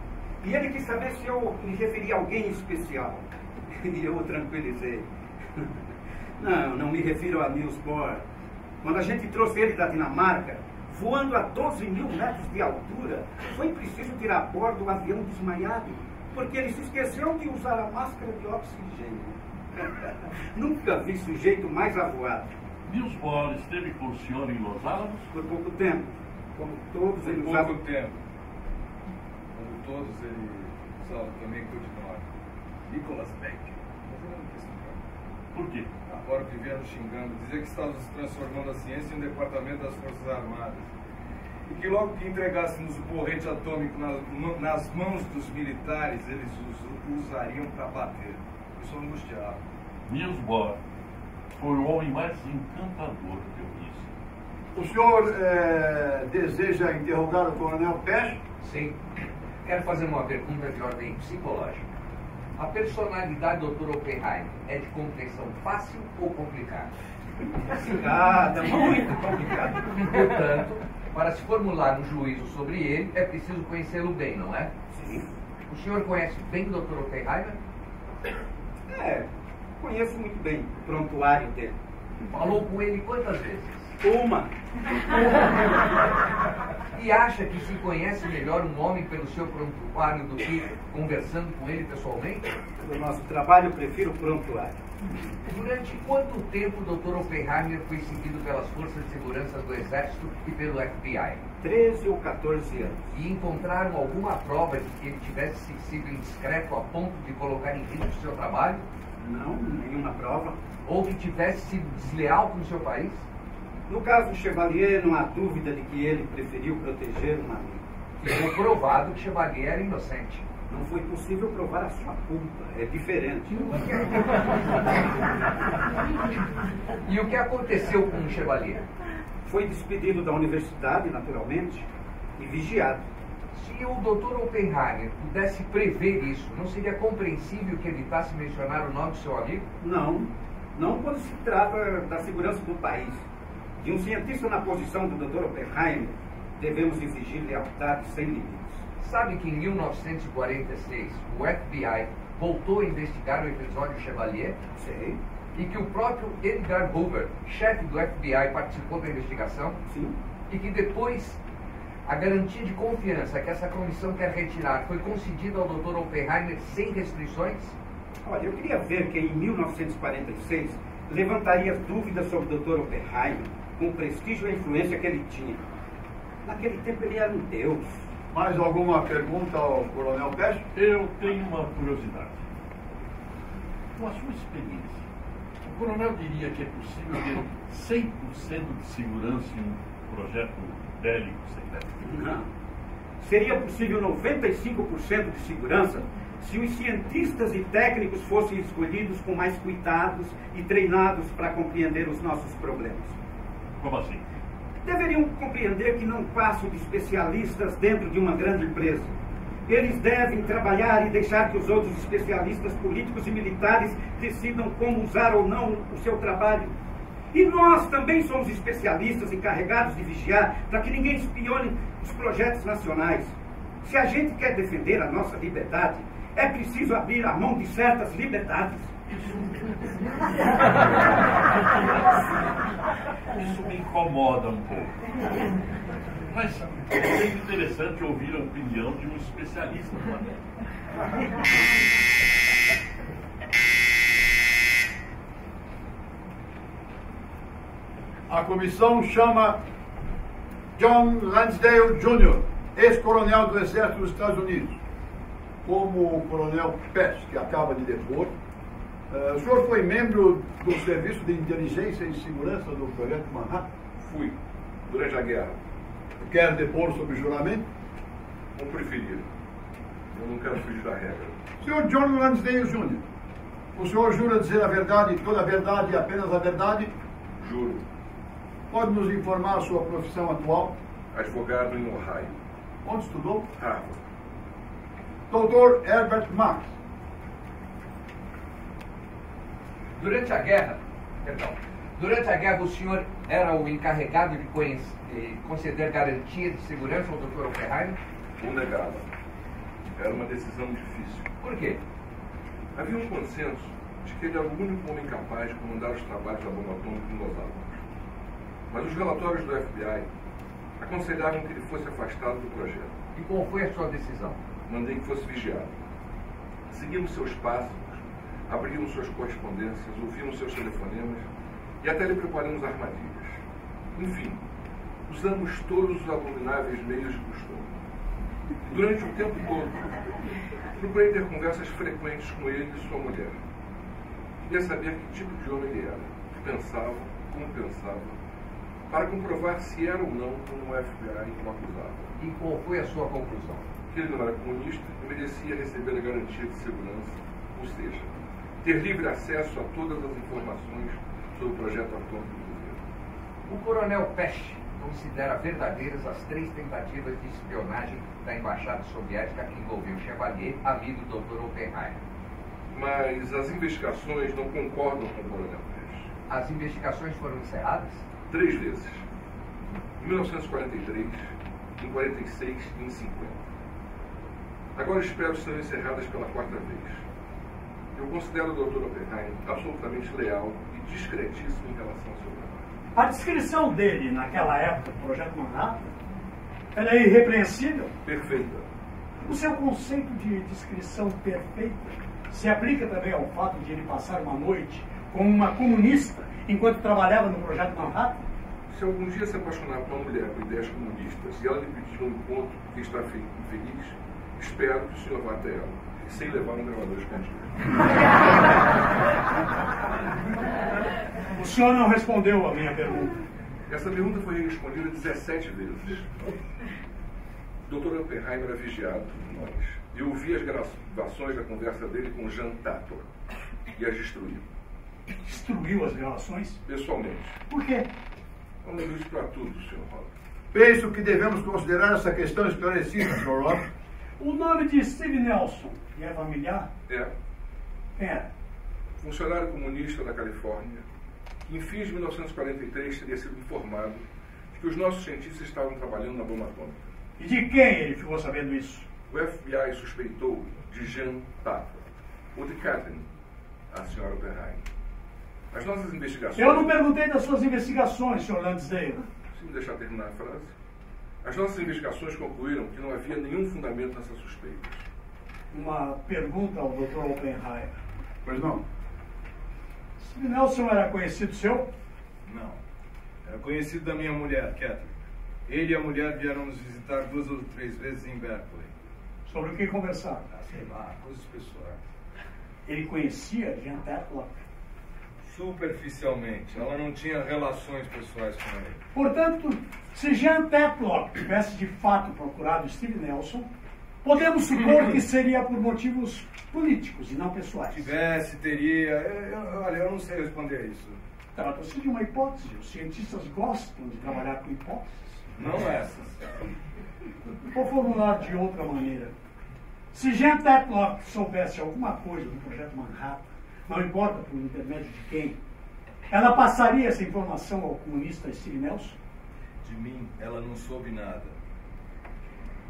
E ele quis saber se eu me referia a alguém especial. E eu o tranquilizei. Não me refiro a Niels Bohr. Quando a gente trouxe ele da Dinamarca, voando a 12 mil metros de altura, foi preciso tirar a bordo o avião desmaiado, porque ele se esqueceu de usar a máscara de oxigênio. Nunca vi sujeito mais avoado. Niels Bohr esteve com o senhor em Los Alamos? Por pouco tempo. Como todos eles usavam. Por pouco tempo. Como todos eles usavam também continuaram. Nicholas Beck. Mas ele não quis ficar. Por quê? Agora vivendo xingando, dizer que estávamos transformando a ciência em um departamento das Forças Armadas. E que logo que entregássemos o porrete atômico nas mãos dos militares, eles usariam para bater. Isso angustiava. Niels Bohr foi o homem mais encantador que eu disse. O senhor deseja interrogar o Coronel Pesch? Sim. Quero fazer uma pergunta de ordem psicológica. A personalidade do Dr. Oppenheimer é de compreensão fácil ou complicada? Complicada, muito complicada. Portanto, para se formular um juízo sobre ele, é preciso conhecê-lo bem, não é? Sim. O senhor conhece bem o Dr. Oppenheimer? Conheço muito bem o prontuário dele. Falou com ele quantas vezes? Uma. E acha que se conhece melhor um homem pelo seu prontuário do que conversando com ele pessoalmente? No nosso trabalho, eu prefiro o prontuário. Durante quanto tempo o Dr. Oppenheimer foi seguido pelas forças de segurança do Exército e pelo FBI? 13 ou 14 anos. E encontraram alguma prova de que ele tivesse sido indiscreto a ponto de colocar em risco o seu trabalho? Não, nenhuma prova. Ou que tivesse sido desleal com o seu país? No caso do Chevalier, não há dúvida de que ele preferiu proteger um amigo. Ficou provado que Chevalier era inocente. Não foi possível provar a sua culpa. É diferente. E o que aconteceu com o Chevalier? Foi despedido da universidade, naturalmente, e vigiado. Se o Dr. Oppenheimer pudesse prever isso, não seria compreensível que evitasse mencionar o nome do seu amigo? Não. Não quando se trata da segurança do país. De um cientista na posição do Dr. Oppenheimer, devemos exigir lealdade sem limites. Sabe que em 1946 o FBI voltou a investigar o episódio Chevalier? Sei. E que o próprio Edgar Hoover, chefe do FBI, participou da investigação? Sim. E que depois a garantia de confiança que essa comissão quer retirar foi concedida ao Dr. Oppenheimer sem restrições? Olha, eu queria ver que em 1946 levantaria dúvidas sobre o Dr. Oppenheimer com o prestígio e a influência que ele tinha. Naquele tempo ele era um deus. Mais alguma pergunta ao Coronel Peste? Eu tenho uma curiosidade. Com a sua experiência, o coronel diria que é possível ter 100% de segurança em um projeto bélico secreto? Não. Seria possível 95% de segurança se os cientistas e técnicos fossem escolhidos com mais cuidados e treinados para compreender os nossos problemas. Como assim? Deveriam compreender que não passam de especialistas dentro de uma grande empresa. Eles devem trabalhar e deixar que os outros especialistas políticos e militares decidam como usar ou não o seu trabalho. E nós também somos especialistas encarregados de vigiar para que ninguém espione os projetos nacionais. Se a gente quer defender a nossa liberdade, é preciso abrir a mão de certas liberdades. Isso me incomoda um pouco. Mas é sempre interessante ouvir a opinião de um especialista. A comissão chama John Lansdale Jr., ex-coronel do Exército dos Estados Unidos. Como o coronel Pest, que acaba de depor, o senhor foi membro do Serviço de Inteligência e Segurança do Projeto Manhattan? Fui, durante a guerra. Quer depor sob juramento? Como preferir. Eu não quero fugir da regra. Senhor John Lansdale Jr., o senhor jura dizer a verdade, toda a verdade e apenas a verdade? Juro. Pode nos informar a sua profissão atual? Advogado em Ohio. Onde estudou? Harvard. Dr. Herbert Marx. Durante a guerra, o senhor era o encarregado de conceder garantia de segurança ao Dr. Oppenheimer? Não negava. Era uma decisão difícil. Por quê? Havia um consenso de que ele era o único homem capaz de comandar os trabalhos da bomba atômica em Los Alamos. Mas os relatórios do FBI aconselhavam que ele fosse afastado do projeto. E qual foi a sua decisão? Mandei que fosse vigiado. Seguimos seus passos, abrimos suas correspondências, ouvimos seus telefonemas e até lhe preparamos armadilhas. Enfim, usamos todos os abomináveis meios de costume. E durante o tempo todo, procurei ter conversas frequentes com ele e sua mulher. Queria saber que tipo de homem ele era, o que pensava, como pensava, para comprovar se era ou não como o FBI o acusava. E qual foi a sua conclusão? Que ele não era comunista e merecia receber a garantia de segurança, ou seja, ter livre acesso a todas as informações sobre o projeto atômico do governo. O coronel Pest considera verdadeiras as 3 tentativas de espionagem da embaixada soviética que envolveu Chevalier, amigo do Dr. Oppenheimer. Mas as investigações não concordam com o coronel Pest. As investigações foram encerradas? 3 vezes. Em 1943, em 46 e em 50. Agora espero que sejam encerradas pela 4ª vez. Eu considero o Dr. Oppenheimer absolutamente leal e discretíssimo em relação ao seu trabalho. A descrição dele naquela época do Projeto Manhattan, ela é irrepreensível. Perfeita. O seu conceito de descrição perfeita se aplica também ao fato de ele passar uma noite como uma comunista enquanto trabalhava no Projeto Manhattan? Se algum dia se apaixonar por uma mulher com ideias comunistas e ela lhe pedir um encontro porque está infeliz, espero que o senhor vá até ela, sem levar um gravador escondido. O senhor não respondeu a minha pergunta. Essa pergunta foi respondida 17 vezes. O Dr. Oppenheimer era vigiado por nós. Eu ouvi as gravações da conversa dele com Jean Tator e as destruiu. Destruiu as gravações? Pessoalmente. Por quê? Há um limite para tudo, Sr. Robert. Penso que devemos considerar essa questão esclarecida, Sr. Robert. O nome de Steve Nelson lhe é familiar? É. É. Funcionário comunista da Califórnia, que em fins de 1943 teria sido informado de que os nossos cientistas estavam trabalhando na bomba atômica. E de quem ele ficou sabendo isso? O FBI suspeitou de Jean Tator, ou de Catherine, a senhora Oppenheimer. As nossas investigações... Eu não perguntei das suas investigações, Sr. Lansdale. Se me deixar terminar a frase. As nossas investigações concluíram que não havia nenhum fundamento nessas suspeitas. Uma pergunta ao Dr. Oppenheimer. Pois não? Steve Nelson era conhecido seu? Não. Era conhecido da minha mulher, Catherine. Ele e a mulher vieram nos visitar 2 ou 3 vezes em Berkeley. Sobre o que conversar? Sei lá, coisas pessoais. Ele conhecia Jean Tatlock? Superficialmente. Ela não tinha relações pessoais com ele. Portanto, se Jean Tatlock tivesse de fato procurado Steve Nelson, podemos supor que seria por motivos políticos e não pessoais. Tivesse, teria... Olha, eu não sei responder isso. Trata-se de uma hipótese. Os cientistas gostam de trabalhar com hipóteses. Não essas. Vou formular de outra maneira. Se Jean Tatlock soubesse alguma coisa do Projeto Manhattan, não importa por intermédio de quem, ela passaria essa informação ao comunista Steve Nelson? De mim, ela não soube nada.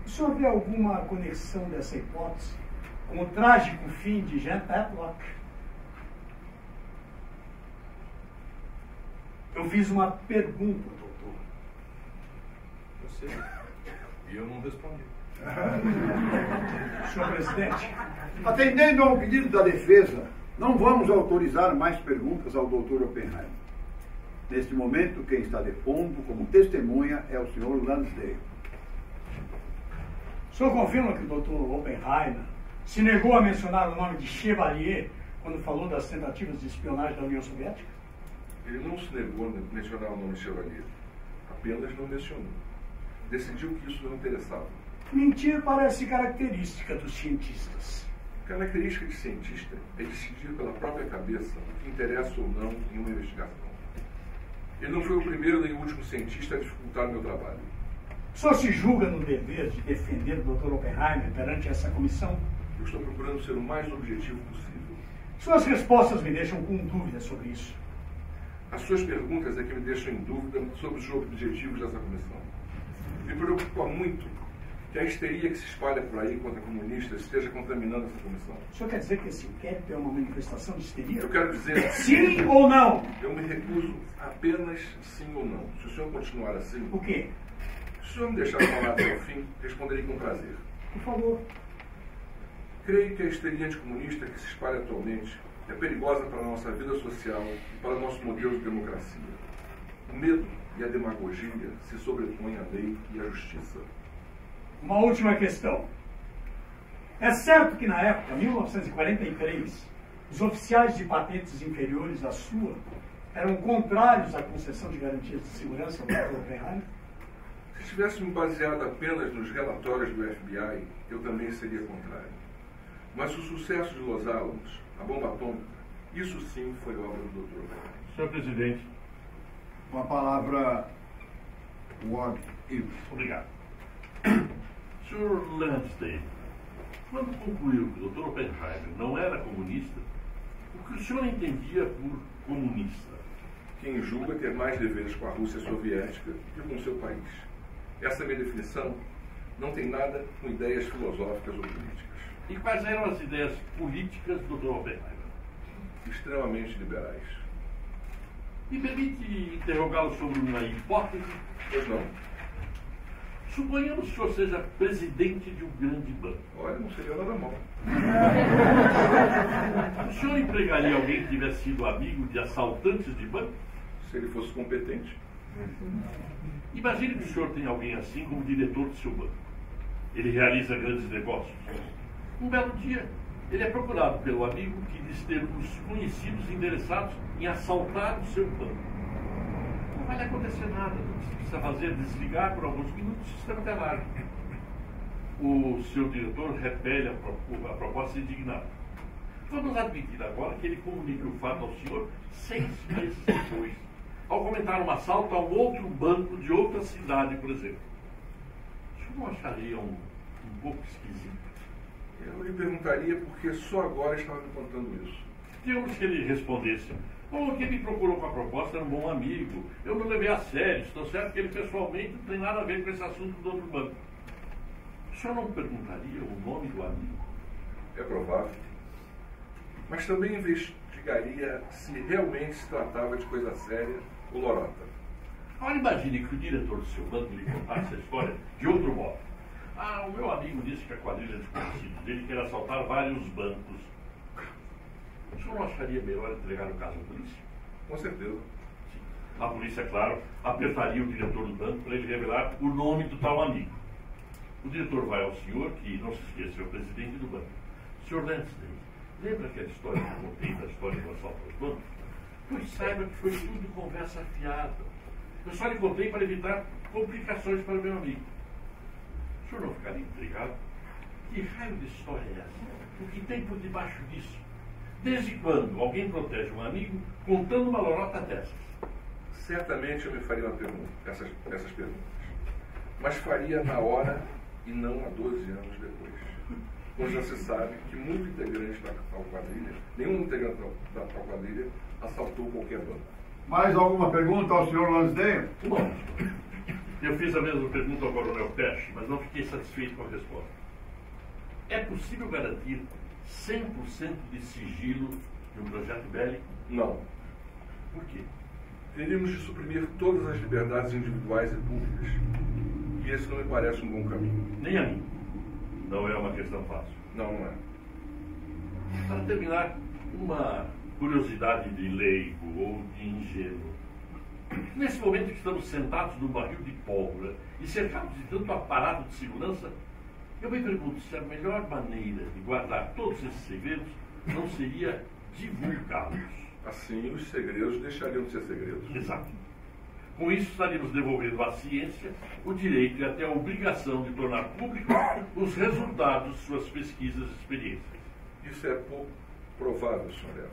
O senhor vê alguma conexão dessa hipótese com o trágico fim de Jean Tatlock? Eu fiz uma pergunta, doutor. Eu sei. E eu não respondi. Senhor presidente. Atendendo ao pedido da defesa, não vamos autorizar mais perguntas ao Dr. Oppenheimer. Neste momento, quem está depondo como testemunha é o Sr. Lansdale. O senhor confirma que o Dr. Oppenheimer se negou a mencionar o nome de Chevalier quando falou das tentativas de espionagem da União Soviética? Ele não se negou a mencionar o nome de Chevalier. Apenas não mencionou. Decidiu que isso não interessava. Mentir parece característica dos cientistas. Característica de cientista é decidir pela própria cabeça o que interessa ou não em uma investigação. Ele não foi o primeiro nem o último cientista a dificultar o meu trabalho. O senhor se julga no dever de defender o Dr. Oppenheimer perante essa comissão? Eu estou procurando ser o mais objetivo possível. Suas respostas me deixam com dúvidas sobre isso. As suas perguntas é que me deixam em dúvida sobre os objetivos dessa comissão. Me preocupa muito que a histeria que se espalha por aí contra comunistas esteja contaminando essa comissão. O senhor quer dizer que esse inquérito é uma manifestação de histeria? Eu quero dizer... Sim ou não? Eu me recuso apenas sim ou não. Se o senhor continuar assim... O quê? Se o senhor me deixar falar até o fim, responderei com prazer. Por favor. Creio que a histeria anticomunista que se espalha atualmente é perigosa para a nossa vida social e para o nosso modelo de democracia. O medo e a demagogia se sobrepõem à lei e à justiça. Uma última questão. É certo que na época, 1943, os oficiais de patentes inferiores à sua eram contrários à concessão de garantias de segurança ao Dr. Oppenheimer? Se tivesse me baseado apenas nos relatórios do FBI, eu também seria contrário. Mas o sucesso de Los Alamos, a bomba atômica, isso sim foi obra do Dr. Oppenheimer. Senhor presidente. Com a palavra, Ward Hughes. Obrigado. Sr. Lansdale, quando concluiu que o Dr. Oppenheimer não era comunista, o que o senhor entendia por comunista? Quem julga ter mais deveres com a Rússia soviética que com o seu país. Essa minha definição não tem nada com ideias filosóficas ou políticas. E quais eram as ideias políticas do Dr. Oppenheimer? Extremamente liberais. Me permite interrogá-lo sobre uma hipótese? Pois não. Suponhamos que o senhor seja presidente de um grande banco. Olha, não seria nada mal. O senhor empregaria alguém que tivesse sido amigo de assaltantes de banco? Se ele fosse competente. Imagine que o senhor tem alguém assim como diretor do seu banco. Ele realiza grandes negócios. Um belo dia, ele é procurado pelo amigo que diz ter os conhecidos interessados em assaltar o seu banco. Não vai lhe acontecer nada. O que você precisa fazer é desligar por alguns minutos o sistema telar. O seu diretor repele a proposta indignado. Vamos admitir agora que ele comunica o fato ao senhor 6 meses depois, ao comentar um assalto a um outro banco de outra cidade, por exemplo. O senhor não acharia um pouco esquisito? Eu lhe perguntaria por que só agora estava me contando isso. Digamos que ele respondesse: bom, quem me procurou com a proposta era um bom amigo. Eu não levei a sério, estou certo que ele pessoalmente não tem nada a ver com esse assunto do outro banco. O senhor não perguntaria o nome do amigo? É provável. Mas também investigaria se realmente se tratava de coisa séria ou lorota. Agora imagine que o diretor do seu banco lhe contasse a história de outro modo. O meu amigo disse que a quadrilha de conhecidos dele quer assaltar vários bancos. O senhor não acharia melhor entregar o caso à polícia? Com certeza. Sim. A polícia, claro, apertaria o diretor do banco para ele revelar o nome do tal amigo. O diretor vai ao senhor, que não se esqueça, é o presidente do banco. Sr. Lansdale, lembra aquela história que eu contei da história do assalto aos bancos? Pois saiba que foi tudo conversa fiada. Eu só lhe contei para evitar complicações para o meu amigo. O senhor não ficaria intrigado? Que raio de história é essa? O que tem por debaixo disso? Desde quando alguém protege um amigo contando uma lorota dessas? Certamente eu me faria essas perguntas. Mas faria na hora e não há 12 anos depois. Pois já se sabe que muito integrante da tal quadrilha, nenhum integrante da tal quadrilha assaltou qualquer banco. Mais alguma pergunta ao Sr. Lansdale? Bom, eu fiz a mesma pergunta ao Coronel Pesch, mas não fiquei satisfeito com a resposta. É possível garantir 100% de sigilo de um projeto bélico? Não. Por quê? Teríamos de suprimir todas as liberdades individuais e públicas. E esse não me parece um bom caminho. Nem a mim. Não é uma questão fácil. Não, não é. Para terminar, uma curiosidade de leigo ou de ingênuo. Nesse momento que estamos sentados num barril de pólvora e cercados de tanto aparato de segurança, eu me pergunto se a melhor maneira de guardar todos esses segredos não seria divulgá-los. Assim, os segredos deixariam de ser segredos. Exato. Com isso, estaríamos devolvendo à ciência o direito e até a obrigação de tornar públicos os resultados de suas pesquisas e experiências. Isso é pouco provável, Sr. Evans.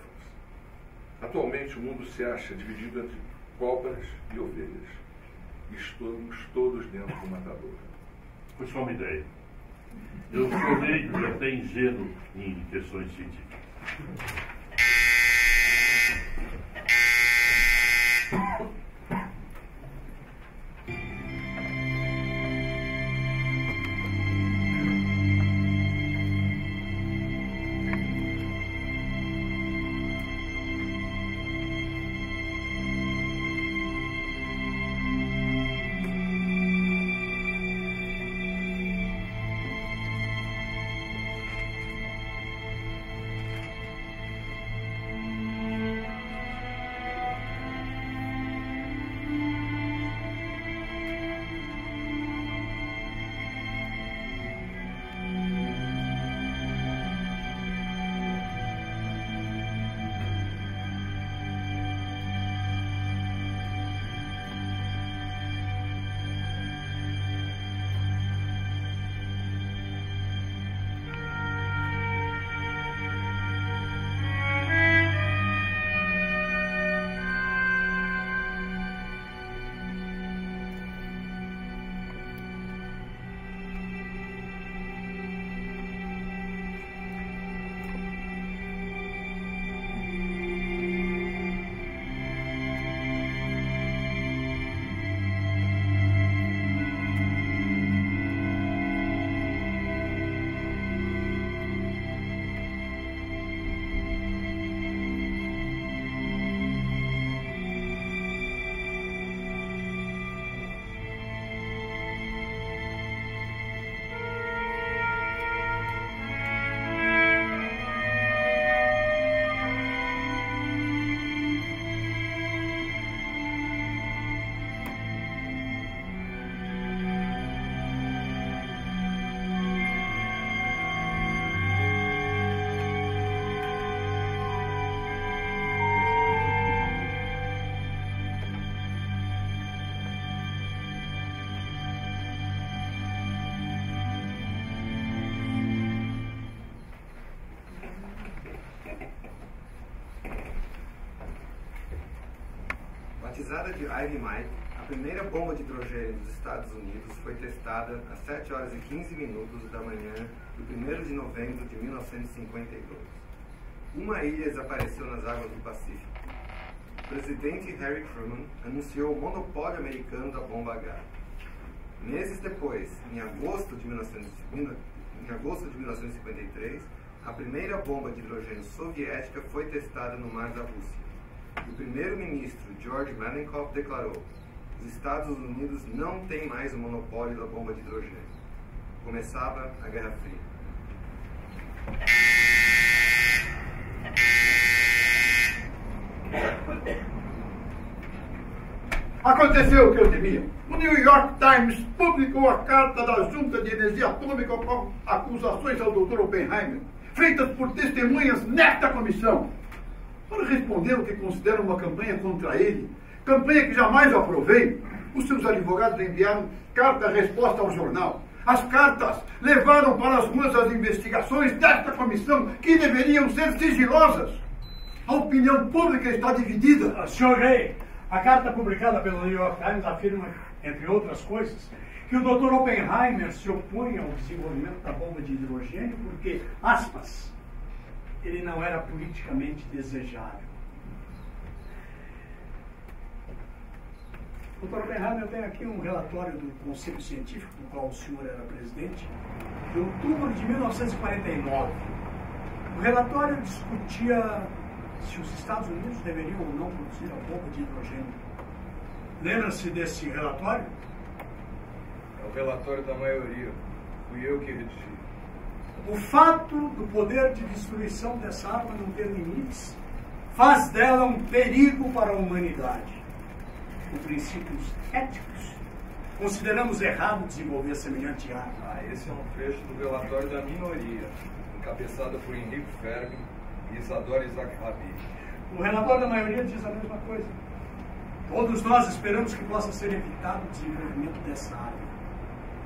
Atualmente, o mundo se acha dividido entre cobras e ovelhas. Estamos todos dentro do matador. Foi só uma ideia. Eu sou leigo e até ingênuo em questões científicas. batizada de Ivy Mike, a primeira bomba de hidrogênio dos Estados Unidos foi testada às 7 horas e 15 minutos da manhã do 1º de novembro de 1952. Uma ilha desapareceu nas águas do Pacífico. O presidente Harry Truman anunciou o monopólio americano da bomba H. Meses depois, em agosto de 1953, a primeira bomba de hidrogênio soviética foi testada no Mar da Rússia. O primeiro-ministro George Malenkov declarou: os Estados Unidos não têm mais o monopólio da bomba de hidrogênio. Começava a Guerra Fria. Aconteceu o que eu temia. O New York Times publicou a carta da Junta de Energia Atômica com acusações ao Dr. Oppenheimer, feitas por testemunhas nesta comissão, para responder o que considero uma campanha contra ele, campanha que jamais aprovei. Os seus advogados enviaram carta-resposta ao jornal. As cartas levaram para as ruas as investigações desta comissão, que deveriam ser sigilosas. A opinião pública está dividida. Sr. Rey, a carta publicada pelo New York Times afirma, entre outras coisas, que o Dr. Oppenheimer se opõe ao desenvolvimento da bomba de hidrogênio porque, aspas, ele não era politicamente desejável. Dr. Oppenheimer, eu tenho aqui um relatório do Conselho Científico, do qual o senhor era presidente, de outubro de 1949. O relatório discutia se os Estados Unidos deveriam ou não produzir a bomba de hidrogênio. Lembra-se desse relatório? É o relatório da maioria. Fui eu que redigi. O fato do poder de destruição dessa arma não ter limites faz dela um perigo para a humanidade. Por princípios éticos, consideramos errado desenvolver semelhante arma. Esse é um trecho do relatório da minoria, encabeçada por Henrique Fermi e Isadora Isaac Rabi. O relatório da maioria diz a mesma coisa. Todos nós esperamos que possa ser evitado o desenvolvimento dessa arma.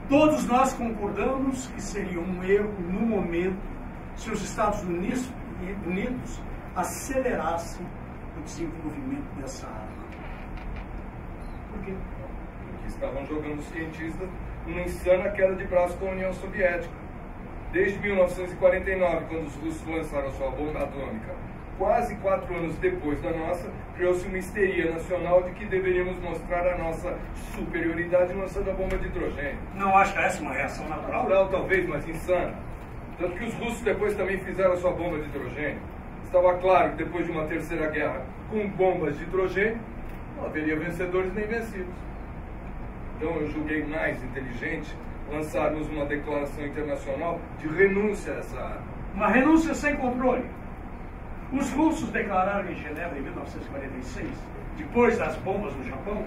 Todos nós concordamos que seria um erro, no momento, se os Estados Unidos acelerassem o desenvolvimento dessa arma. Por quê? Porque estavam jogando os cientistas numa insana queda de braço com a União Soviética. Desde 1949, quando os russos lançaram sua bomba atômica, quase 4 anos depois da nossa, criou-se uma histeria nacional de que deveríamos mostrar a nossa superioridade lançando a bomba de hidrogênio. Não acha essa uma reação natural? Natural, talvez, mas insana. Tanto que os russos depois também fizeram a sua bomba de hidrogênio. Estava claro que depois de uma terceira guerra com bombas de hidrogênio, não haveria vencedores nem vencidos. Então eu julguei mais inteligente lançarmos uma declaração internacional de renúncia a essa arma. Uma renúncia sem controle. Os russos declararam em Genebra em 1946, depois das bombas no Japão,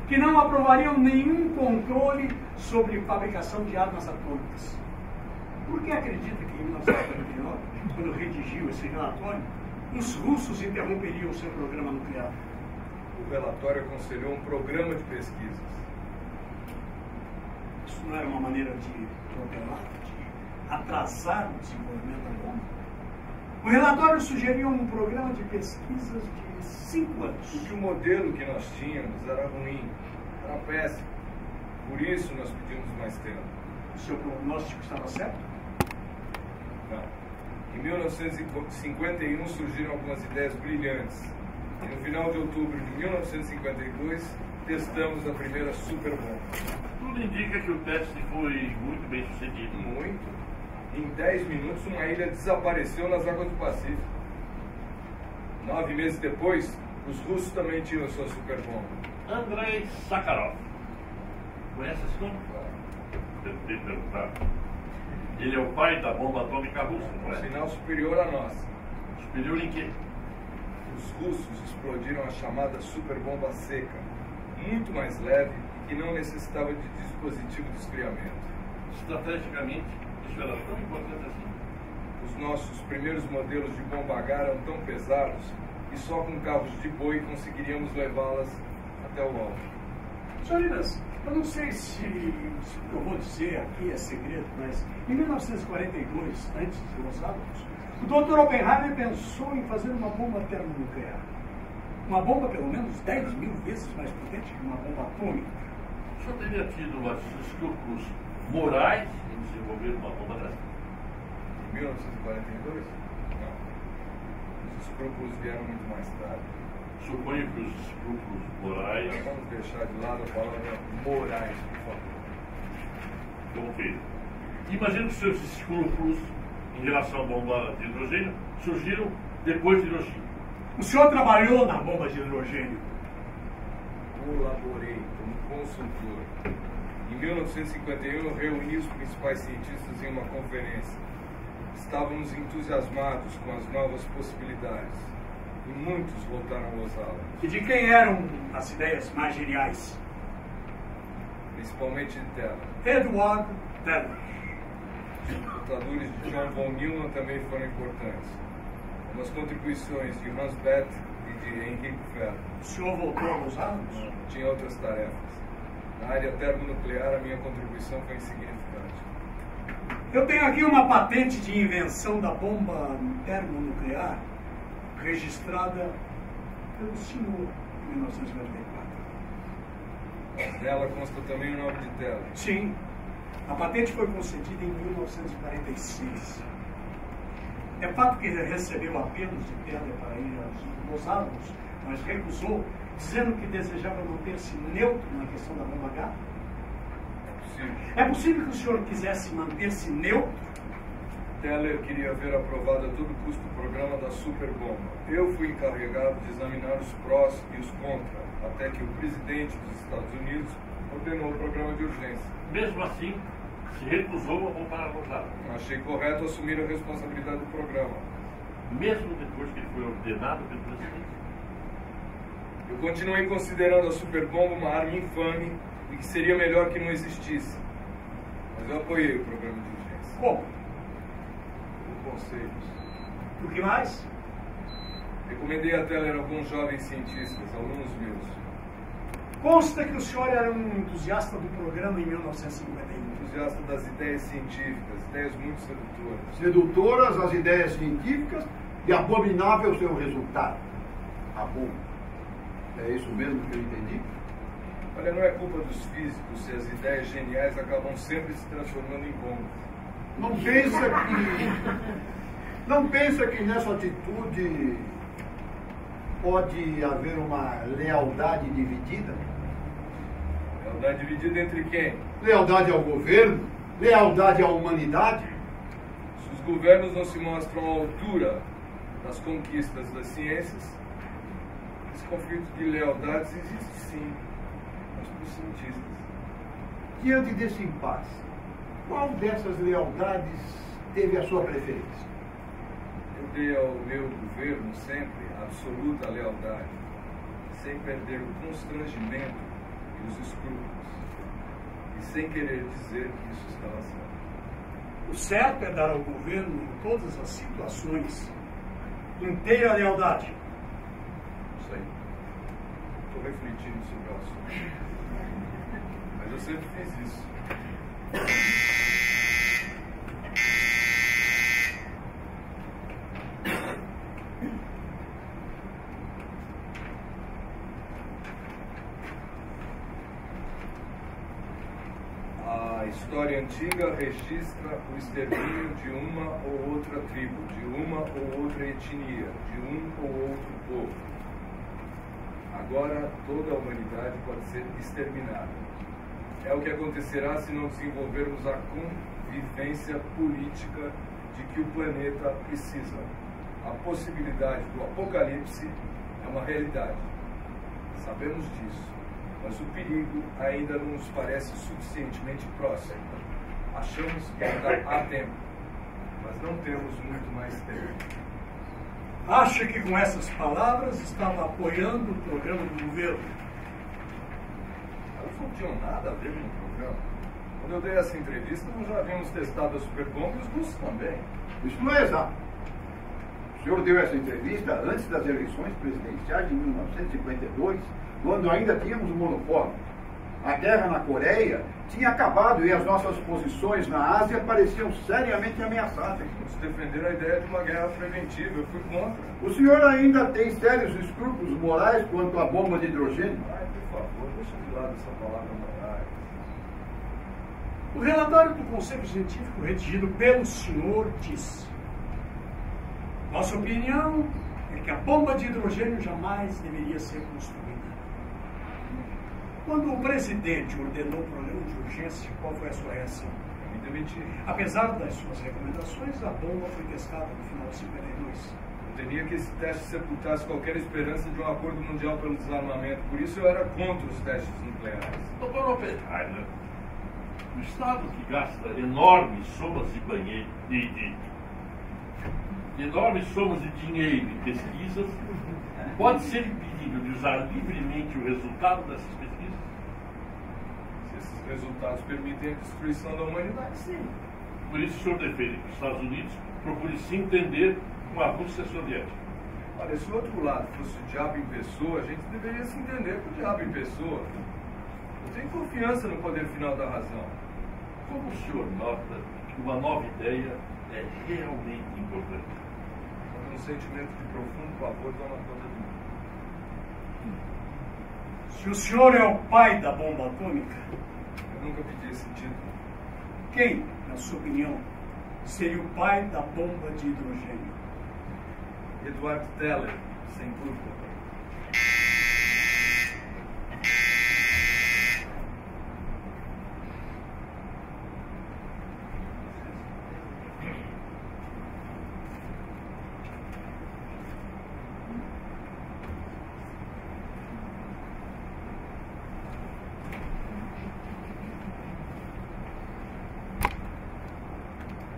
que não aprovariam nenhum controle sobre fabricação de armas atômicas. Por que acredita que em 1949, quando redigiu esse relatório, os russos interromperiam o seu programa nuclear? O relatório aconselhou um programa de pesquisas. Isso não era uma maneira de protelar, de atrasar o desenvolvimento da bomba? O relatório sugeriu um programa de pesquisas de 5 anos. Porque o modelo que nós tínhamos era ruim, era péssimo. Por isso nós pedimos mais tempo. O seu prognóstico estava certo? Não. Em 1951 surgiram algumas ideias brilhantes. E no final de outubro de 1952, testamos a primeira superbomba. Tudo indica que o teste foi muito bem sucedido. Muito. Em 10 minutos, uma ilha desapareceu nas águas do Pacífico. 9 meses depois, os russos também tinham a sua superbomba. Andrei Sakharov. Conhece esse nome? Deve ter perguntado. Ele é o pai da bomba atômica russa, não é? Um sinal superior à nossa. Superior em quê? Os russos explodiram a chamada superbomba seca, muito mais leve e que não necessitava de dispositivo de esfriamento. Estrategicamente, isso era tão importante assim? Os nossos primeiros modelos de bomba H eram tão pesados que só com carros de boi conseguiríamos levá-las até o alvo. Senhorinas, eu não sei se o que eu vou dizer aqui é segredo, mas em 1942, antes de Los Alamos, o Dr. Oppenheimer pensou em fazer uma bomba termonuclear. Uma bomba pelo menos 10 mil vezes mais potente que uma bomba atômica. O senhor teria tido escrúpulos morais em desenvolver uma bomba dessa? Em 1942? Não. Os escrúpulos vieram muito mais tarde. Suponho que os escrúpulos morais... Vamos deixar de lado a palavra morais, por favor. Ok. Imagino que seus escrúpulos em relação à bomba de hidrogênio surgiram depois de Hiroshima. O senhor trabalhou na bomba de hidrogênio? Colaborei como consultor. Em 1951, eu reuni os principais cientistas em uma conferência. Estávamos entusiasmados com as novas possibilidades e muitos voltaram a usá-las. E de quem eram as ideias mais geniais? Principalmente de Teller. Edward Teller. Os computadores de John von Neumann também foram importantes. Como as contribuições de Hans Bethe e de Henrique Fermi. O senhor voltou a usá-los? Tinha outras tarefas. Na área termonuclear, a minha contribuição foi insignificante. Eu tenho aqui uma patente de invenção da bomba termonuclear registrada pelo senhor em 1994. Nela consta também o nome de Teller. Sim. A patente foi concedida em 1946. É fato que recebeu apelos de Teller para ir aos Álamos, mas recusou, dizendo que desejava manter-se neutro na questão da bomba H. É possível que o senhor quisesse manter-se neutro? Teller queria ver aprovado a todo custo o programa da superbomba. Eu fui encarregado de examinar os prós e os contras, até que o presidente dos Estados Unidos ordenou o programa de urgência. Mesmo assim, se recusou a bombar a Rosada. Achei correto assumir a responsabilidade do programa. Mesmo depois que ele foi ordenado pelo presidente? Eu continuei considerando a superbomba uma arma infame e que seria melhor que não existisse. Mas eu apoiei o programa de urgência. Como? Com conselhos. O que mais? Recomendei a Teller alguns jovens cientistas, alunos meus. Consta que o senhor era um entusiasta do programa em 1951. Entusiasta das ideias científicas, ideias muito sedutoras. Sedutoras as ideias científicas e abominável o seu resultado. A bomba. É isso mesmo que eu entendi? Olha, não é culpa dos físicos se as ideias geniais acabam sempre se transformando em bombas. Não pensa que nessa atitude pode haver uma lealdade dividida? Lealdade dividida entre quem? Lealdade ao governo? Lealdade à humanidade? Se os governos não se mostram à altura das conquistas das ciências, esse conflito de lealdades existe sim, mas para os cientistas. Diante desse impasse, qual dessas lealdades teve a sua preferência? Eu dei ao meu governo sempre absoluta lealdade, sem perder o constrangimento e os escrúpulos, e sem querer dizer que isso estava certo. O certo é dar ao governo, em todas as situações, inteira lealdade. Isso aí. Estou refletindo sobre o assunto. Mas eu sempre fiz isso. A história antiga registra o extermínio de uma ou outra tribo, de uma ou outra etnia, de um ou outro povo. Agora toda a humanidade pode ser exterminada. É o que acontecerá se não desenvolvermos a convivência política de que o planeta precisa. A possibilidade do apocalipse é uma realidade. Sabemos disso. Mas o perigo ainda não nos parece suficientemente próximo. Achamos que ainda há tempo, mas não temos muito mais tempo. Acha que com essas palavras estava apoiando o programa do governo? Elas não tinham nada a ver com o programa. Quando eu dei essa entrevista, nós já havíamos testado a superbomba e os russos também. Isso não é exato. O senhor deu essa entrevista antes das eleições presidenciais de 1952, quando ainda tínhamos o monopólio. A guerra na Coreia tinha acabado e as nossas posições na Ásia pareciam seriamente ameaçadas. Vamos defender a ideia de uma guerra preventiva. Eu fui contra. O senhor ainda tem sérios escrúpulos morais quanto à bomba de hidrogênio? Ai, por favor, deixa de lado essa palavra morais. O relatório do Conselho Científico redigido pelo senhor diz: nossa opinião é que a bomba de hidrogênio jamais deveria ser construída. Quando o presidente ordenou o programa de urgência, qual foi a sua reação? Me demitir. Apesar das suas recomendações, a bomba foi testada no final de 52. Eu temia que esse teste sepultasse qualquer esperança de um acordo mundial pelo desarmamento. Por isso eu era contra os testes nucleares. Dr. Oppenheimer, o Estado que gasta enormes somas de dinheiro em pesquisas pode ser impedido de usar livremente o resultado dessas pesquisas? Se esses resultados permitem a destruição da humanidade, sim. Por isso o senhor defende que os Estados Unidos procurem se entender com a Rússia soviética. Olha, se o outro lado fosse o diabo em pessoa, a gente deveria se entender com o diabo em pessoa. Eu tenho confiança no poder final da razão. Como o senhor nota que uma nova ideia é realmente importante? Quando um sentimento de profundo pavor toma conta de mim. Se o senhor é o pai da bomba atômica, Eu nunca pedi esse título. quem, na sua opinião, seria o pai da bomba de hidrogênio? Edward Teller, sem dúvida.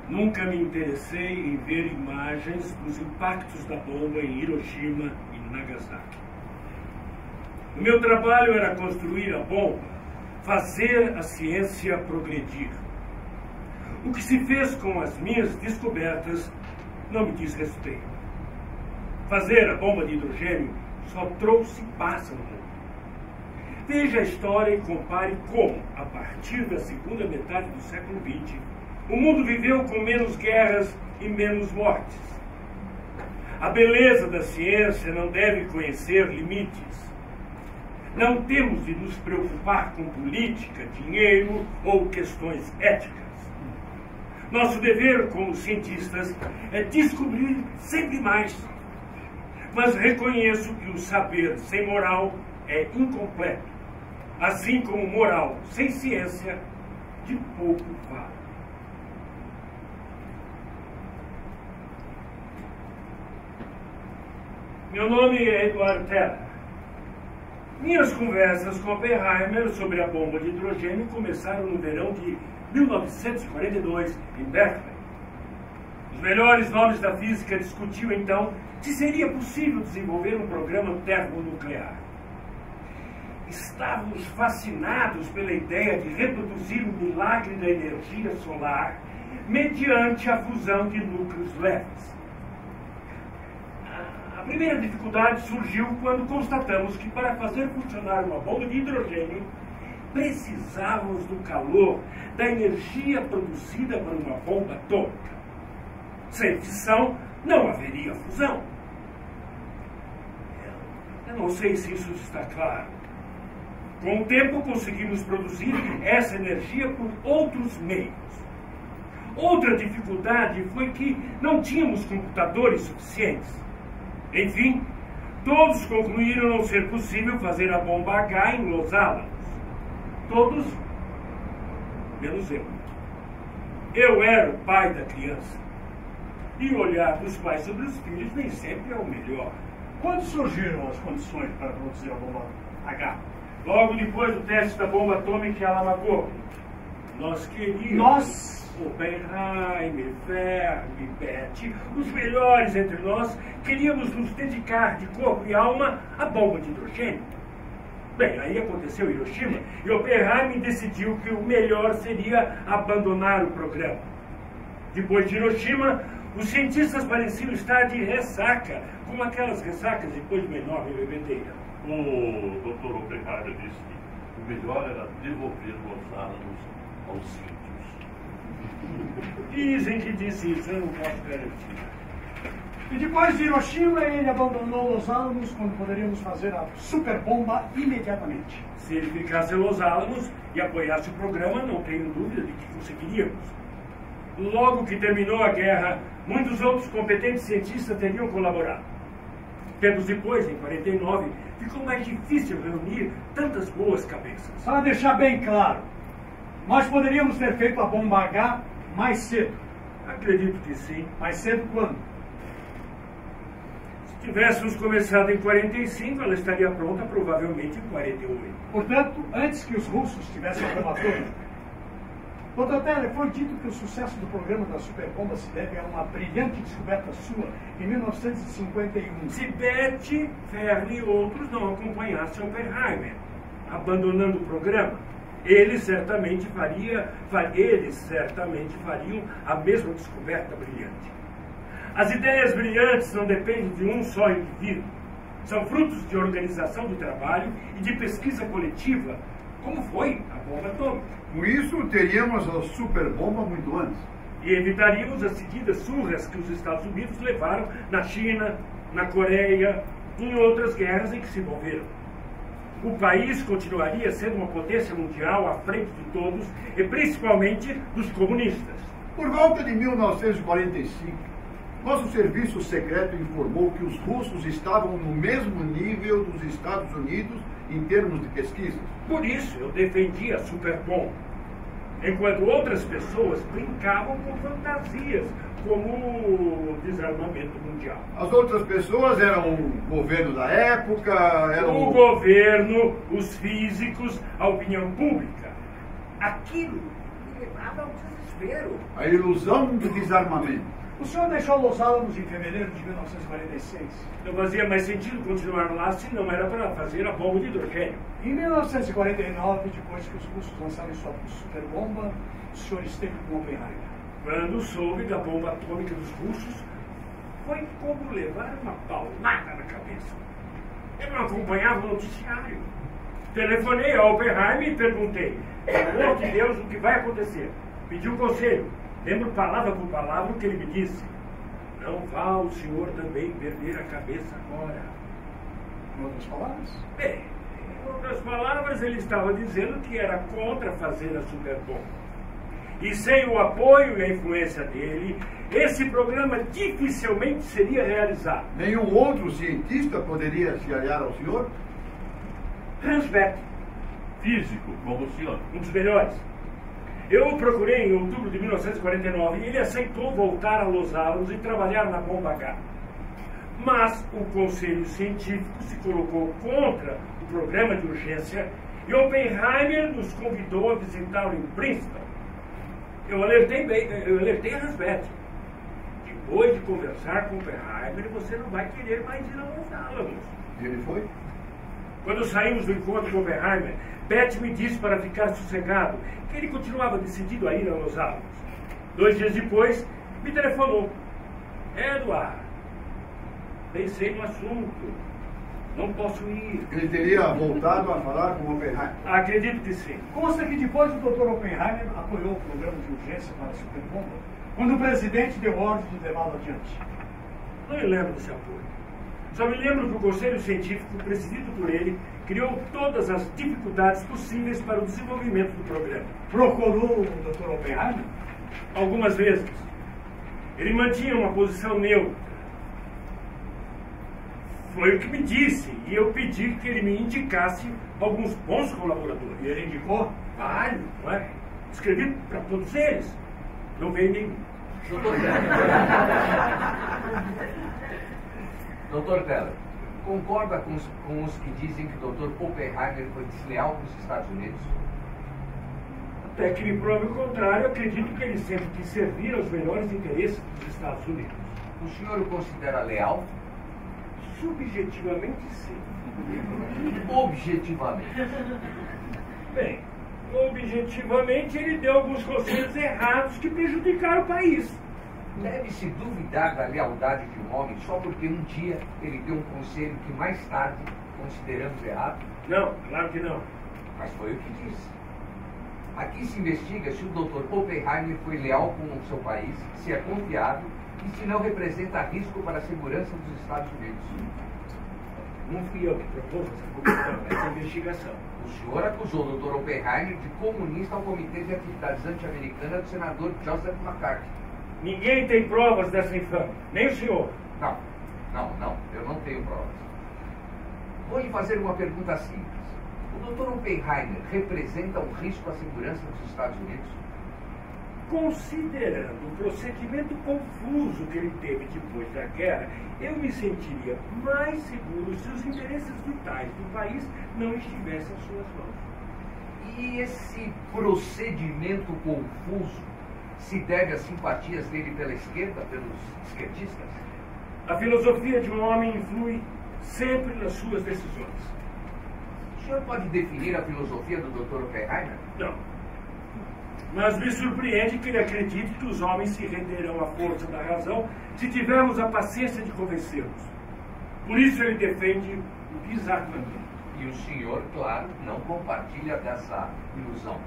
Nunca me interessei em ver imagens dos impactos da bomba em Hiroshima e Nagasaki. O meu trabalho era construir a bomba, fazer a ciência progredir. O que se fez com as minhas descobertas não me diz respeito. Fazer a bomba de hidrogênio só trouxe paz ao mundo. Veja a história e compare como, a partir da segunda metade do século XX, o mundo viveu com menos guerras e menos mortes. A beleza da ciência não deve conhecer limites. Não temos de nos preocupar com política, dinheiro ou questões éticas. Nosso dever como cientistas é descobrir sempre mais. Mas reconheço que o saber sem moral é incompleto, assim como moral sem ciência de pouco vale. Meu nome é Edward Teller. Minhas conversas com Oppenheimer sobre a bomba de hidrogênio começaram no verão de 1942, em Berkeley. Os melhores nomes da física discutiam então se seria possível desenvolver um programa termonuclear. Estávamos fascinados pela ideia de reproduzir o milagre da energia solar mediante a fusão de núcleos leves. A primeira dificuldade surgiu quando constatamos que para fazer funcionar uma bomba de hidrogênio precisávamos do calor, da energia produzida por uma bomba atômica. Sem fissão, não haveria fusão. Eu não sei se isso está claro. Com o tempo, conseguimos produzir essa energia por outros meios. Outra dificuldade foi que não tínhamos computadores suficientes. Enfim, todos concluíram não ser possível fazer a bomba H em Los Alamos. Todos, menos eu. Eu era o pai da criança. E o olhar dos pais sobre os filhos nem sempre é o melhor. Quando surgiram as condições para produzir a bomba H? Logo depois do teste da bomba atômica em Alamogordo. Nós queríamos... Oppenheimer, Fermi, Betty, os melhores entre nós, queríamos nos dedicar de corpo e alma à bomba de hidrogênio. Bem, aí aconteceu Hiroshima e Oppenheimer decidiu que o melhor seria abandonar o programa. Depois de Hiroshima, os cientistas pareciam estar de ressaca, como aquelas ressacas depois de uma enorme bebedeira. O Dr. Oppenheimer disse que o melhor era devolver Los Álamos aos índios. Dizem que disse isso, eu não posso garantir. E depois de Hiroshima, ele abandonou Los Álamos quando poderíamos fazer a superbomba imediatamente. Se ele ficasse em Los Álamos e apoiasse o programa, não tenho dúvida de que conseguiríamos. Logo que terminou a guerra, muitos outros competentes cientistas teriam colaborado. Tempos depois, em 49, ficou mais difícil reunir tantas boas cabeças. Para deixar bem claro, nós poderíamos ter feito a bomba H mais cedo. Acredito que sim. Mais cedo quando? Se tivéssemos começado em 45, ela estaria pronta provavelmente em 48. Portanto, antes que os russos tivessem a bomba atômica. Dr. Teller, foi dito que o sucesso do programa da superbomba se deve a uma brilhante descoberta sua em 1951. Se Betty, Verne e outros não acompanhassem Oppenheimer, abandonando o programa, eles certamente fariam a mesma descoberta brilhante. As ideias brilhantes não dependem de um só indivíduo. São frutos de organização do trabalho e de pesquisa coletiva, como foi a bomba atômica. Com isso, teríamos a superbomba muito antes. E evitaríamos as seguidas surras que os Estados Unidos levaram na China, na Coreia e em outras guerras em que se envolveram. O país continuaria sendo uma potência mundial à frente de todos, e principalmente dos comunistas. Por volta de 1945, nosso serviço secreto informou que os russos estavam no mesmo nível dos Estados Unidos em termos de pesquisa. Por isso eu defendia a superbomba, enquanto outras pessoas brincavam com fantasias, como o desarmamento mundial. As outras pessoas eram o governo da época, eram o governo, os físicos, a opinião pública. Aquilo me levava ao desespero. A ilusão do desarmamento. O senhor deixou Los Álamos em fevereiro de 1946. Não fazia mais sentido continuar lá se não era para fazer a bomba de hidrogênio. Em 1949, depois que os russos lançaram sua superbomba, o senhor esteve com Oppenheimer. Quando soube da bomba atômica dos russos, foi como levar uma paulada na cabeça. Eu não acompanhava o noticiário. Telefonei a Oppenheimer e perguntei: pelo amor de Deus, o que vai acontecer? Pedi um conselho. Lembro palavra por palavra o que ele me disse. Não vá o senhor também perder a cabeça agora. Em outras palavras? Bem, em outras palavras, ele estava dizendo que era contra fazer a superbomba. E sem o apoio e a influência dele, esse programa dificilmente seria realizado. Nenhum outro cientista poderia se aliar ao senhor? Hans Bethe. Físico, como o senhor. Um dos melhores. Eu o procurei em outubro de 1949 e ele aceitou voltar a Los Álamos e trabalhar na bomba H. Mas o Conselho Científico se colocou contra o programa de urgência e Oppenheimer nos convidou a visitá-lo em Princeton. Eu alertei a Hans Bethe. Depois de conversar com Oppenheimer, você não vai querer mais ir a Los Álamos. E ele foi? Quando saímos do encontro com Oppenheimer, Bethe me disse para ficar sossegado que ele continuava decidido a ir a Los Álamos. 2 dias depois, me telefonou. Edward, pensei no assunto. Não posso ir. Ele teria voltado a falar com Oppenheimer? Acredito que sim. Consta que depois o Dr. Oppenheimer apoiou o programa de urgência para a superbomba, quando o presidente deu ordem de levá-lo adiante. Não me lembro desse apoio. Só me lembro que o Conselho Científico, presidido por ele, criou todas as dificuldades possíveis para o desenvolvimento do programa. Procurou o Dr. Oppenheimer? Algumas vezes. Ele mantinha uma posição neutra. Foi o que me disse, e eu pedi que ele me indicasse alguns bons colaboradores. E ele indicou? Vários, não é? Escrevi para todos eles. Não veio nenhum. Dr. Teller, concorda com os que dizem que o Dr. Oppenheimer foi desleal com os Estados Unidos? Até que me prove o contrário, acredito que ele sempre quis servir aos melhores interesses dos Estados Unidos. O senhor o considera leal? Subjetivamente, sim. Objetivamente? Bem, objetivamente ele deu alguns conselhos errados que prejudicaram o país. Deve-se duvidar da lealdade de um homem só porque um dia ele deu um conselho que mais tarde consideramos errado? Não, claro que não. Mas foi o que disse. Aqui se investiga se o Dr. Oppenheimer foi leal com o seu país, se é confiável e se não representa risco para a segurança dos Estados Unidos. Não fui eu que propus essa investigação. O senhor acusou o Dr. Oppenheimer de comunista ao Comitê de Atividades Anti-Americanas do senador Joseph McCarthy. Ninguém tem provas dessa infâmia, nem o senhor. Não, eu não tenho provas. Vou lhe fazer uma pergunta simples. O Dr. Oppenheimer representa um risco à segurança dos Estados Unidos? Considerando o procedimento confuso que ele teve depois da guerra, eu me sentiria mais seguro se os interesses vitais do país não estivessem em suas mãos. E esse procedimento confuso se deve às simpatias dele pela esquerda, pelos esquerdistas? A filosofia de um homem influi sempre nas suas decisões. O senhor pode definir a filosofia do Dr. Oppenheimer? Não. Mas me surpreende que ele acredite que os homens se renderão à força da razão se tivermos a paciência de convencê-los. Por isso ele defende o desarmamento. E o senhor, claro, não compartilha dessa ilusão.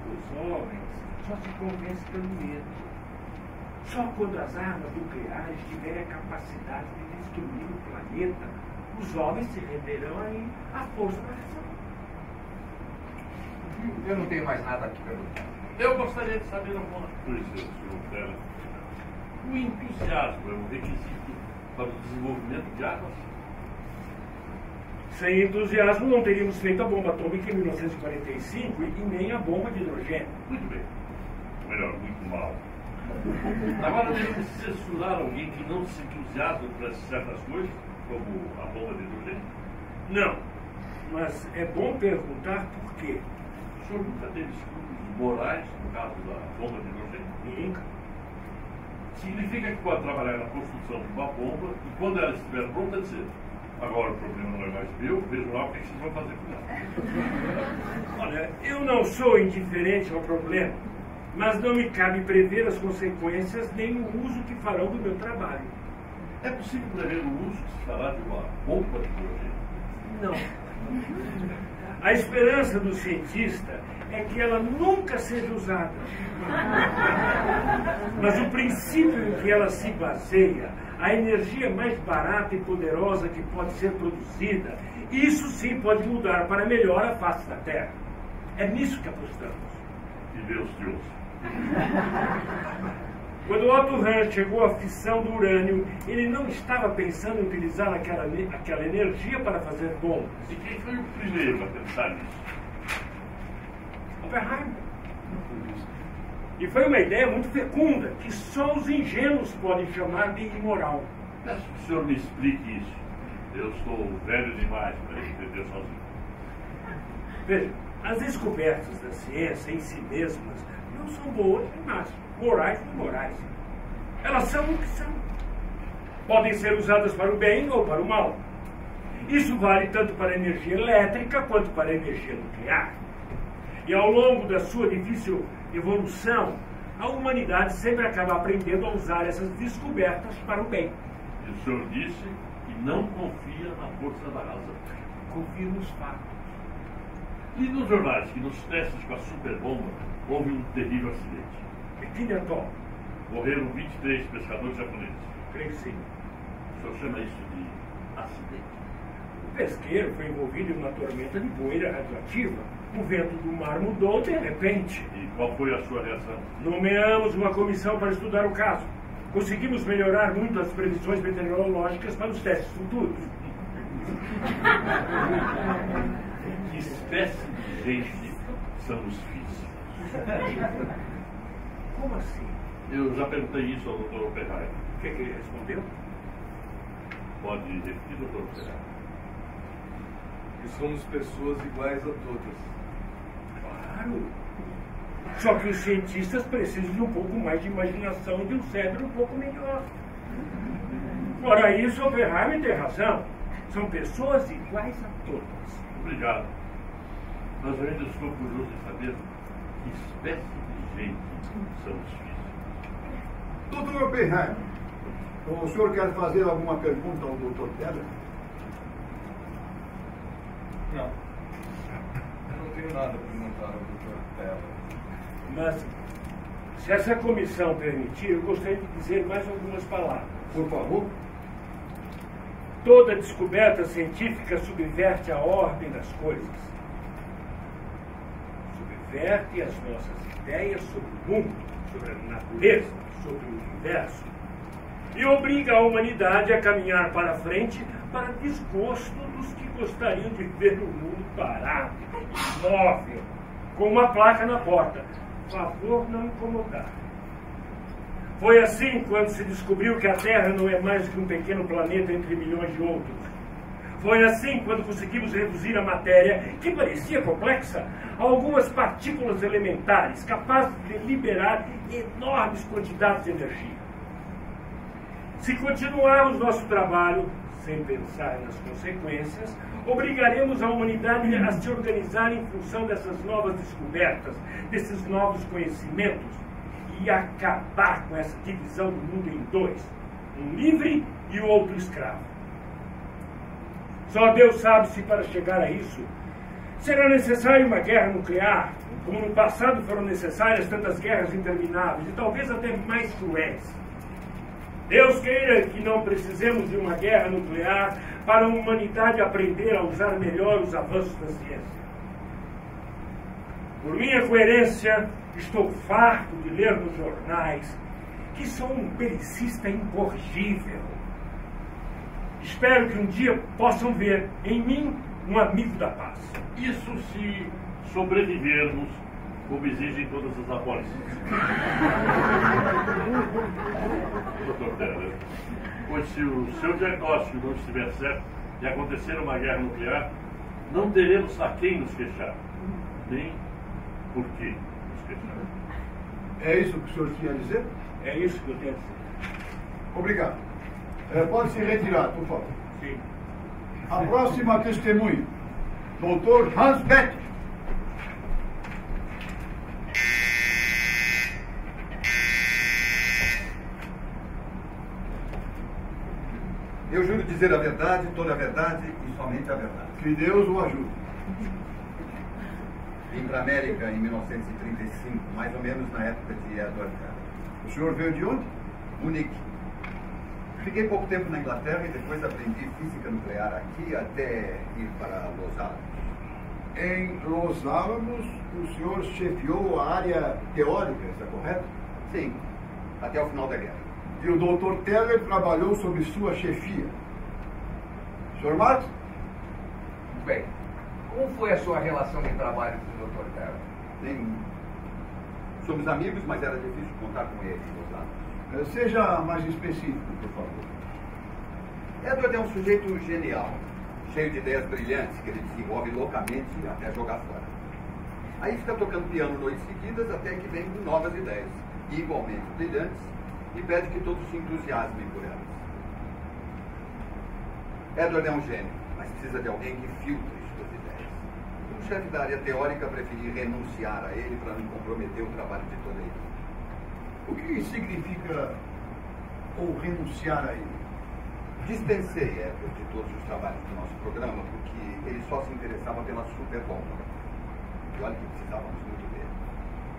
Os homens só se convencem pelo medo. Só quando as armas nucleares tiverem a capacidade de destruir o planeta, os homens se renderão aí à força da razão. Eu não tenho mais nada aqui para perguntar. Eu gostaria de saber alguma coisa, senhor Pérez. O entusiasmo é um requisito para o desenvolvimento de armas? Sem entusiasmo não teríamos feito a bomba atômica em 1945 e nem a bomba de hidrogênio. Muito bem. Ou melhor, muito mal. Agora devemos censurar alguém que não se entusiasma para certas coisas, como a bomba de hidrogênio? Não. Mas é bom perguntar por quê. O senhor nunca teve estudos morais no caso da bomba de hidrogênio? Nunca. Significa que pode trabalhar na construção de uma bomba e quando ela estiver pronta dizer: agora o problema não é mais meu, vejam lá o que vocês vão fazer com ela. Olha, eu não sou indiferente ao problema, mas não me cabe prever as consequências nem o uso que farão do meu trabalho. É possível prever o uso que se fará de uma bomba de hidrogênio? Não. A esperança do cientista é que ela nunca seja usada. Mas o princípio em que ela se baseia, a energia mais barata e poderosa que pode ser produzida, isso sim pode mudar para melhor a face da Terra. É nisso que apostamos. Que Deus te ouça. Quando Otto Hahn chegou à fissão do urânio, ele não estava pensando em utilizar aquela energia para fazer bombas. E quem foi o primeiro a pensar nisso? Oppenheimer. E foi uma ideia muito fecunda, que só os ingênuos podem chamar de imoral. Peço que o senhor me explique isso. Eu estou velho demais para entender sozinho. Veja, as descobertas da ciência em si mesmas não são boas nem más, morais ou imorais. Elas são o que são. Podem ser usadas para o bem ou para o mal. Isso vale tanto para a energia elétrica quanto para a energia nuclear. E ao longo da sua difícil evolução, a humanidade sempre acaba aprendendo a usar essas descobertas para o bem. E o senhor disse que não confia na força da razão. Confio nos fatos. E nos jornais que nos testes com a superbomba houve um terrível acidente. Bikini Atoll. Morreram 23 pescadores japoneses. Creio que sim. O senhor chama isso de acidente? O pesqueiro foi envolvido em uma tormenta de poeira radioativa. O vento do mar mudou de repente. E qual foi a sua reação? Nomeamos uma comissão para estudar o caso. Conseguimos melhorar muito as previsões meteorológicas para os testes futuros. Que espécie de gente são os físicos? Como assim? Eu já perguntei isso ao Dr. Oppenheimer. O que ele respondeu? Pode repetir, Dr. Oppenheimer? Que somos pessoas iguais a todas. Claro. Só que os cientistas precisam de um pouco mais de imaginação e de um cérebro um pouco melhor. Fora isso, Oppenheimer tem razão. São pessoas iguais a todas. Obrigado. Mas eu ainda estou curioso em saber que espécie de gente são os físicos. Doutor Oppenheimer, o senhor quer fazer alguma pergunta ao doutor Pedro? Não. nada a perguntar ao Dr. Teller. Mas, se essa comissão permitir, eu gostaria de dizer mais algumas palavras. Por favor. Toda descoberta científica subverte a ordem das coisas. Subverte as nossas ideias sobre o mundo, sobre a natureza, sobre o universo. E obriga a humanidade a caminhar para frente para desgosto dos que gostariam de ver o mundo parado, imóvel, com uma placa na porta. Favor não incomodar. Foi assim quando se descobriu que a Terra não é mais que um pequeno planeta entre milhões de outros. Foi assim quando conseguimos reduzir a matéria, que parecia complexa, a algumas partículas elementares capazes de liberar enormes quantidades de energia. Se continuarmos nosso trabalho sem pensar nas consequências, obrigaremos a humanidade a se organizar em função dessas novas descobertas, desses novos conhecimentos, e acabar com essa divisão do mundo em dois, um livre e o outro escravo. Só Deus sabe se para chegar a isso será necessária uma guerra nuclear, como no passado foram necessárias tantas guerras intermináveis e talvez até mais cruéis. Deus queira que não precisemos de uma guerra nuclear para a humanidade aprender a usar melhor os avanços da ciência. Por minha coerência, estou farto de ler nos jornais que sou um belicista incorrigível. Espero que um dia possam ver em mim um amigo da paz. Isso se sobrevivermos, como exigem todas as abolições. Dr. Teller, pois se o seu diagnóstico não estiver certo e acontecer uma guerra nuclear, não teremos a quem nos queixar, nem por que nos queixar. É isso que o senhor tinha a dizer? É isso que eu tenho a dizer. Obrigado. Pode se retirar, por favor. Sim. A próxima testemunha, Dr. Hans Bethe. Eu juro dizer a verdade, toda a verdade e somente a verdade. Que Deus o ajude. Vim para a América em 1935, mais ou menos na época de Edward Teller. O senhor veio de onde? Munique. Fiquei pouco tempo na Inglaterra e depois aprendi física nuclear aqui até ir para Los Alamos. Em Los Alamos, o senhor chefiou a área teórica, está correto? Sim, até o final da guerra. E o Dr. Teller trabalhou sob sua chefia. Sr. Marx? Bem, como foi a sua relação de trabalho com o Dr. Teller? Somos amigos, mas era difícil contar com ele em Los Alamos. Seja mais específico, por favor. Edward é um sujeito genial, cheio de ideias brilhantes que ele desenvolve loucamente até jogar fora. Aí fica tocando piano noites seguidas até que vem com novas ideias, igualmente brilhantes, e pede que todos se entusiasmem por elas. Edward é um gênio, mas precisa de alguém que filtre suas ideias. O chefe da área teórica preferiu renunciar a ele para não comprometer o trabalho de toda a equipe. O que significa ou renunciar a ele? Dispensei Edward de todos os trabalhos do nosso programa porque ele só se interessava pela superbomba. E olha que precisávamos muito dele.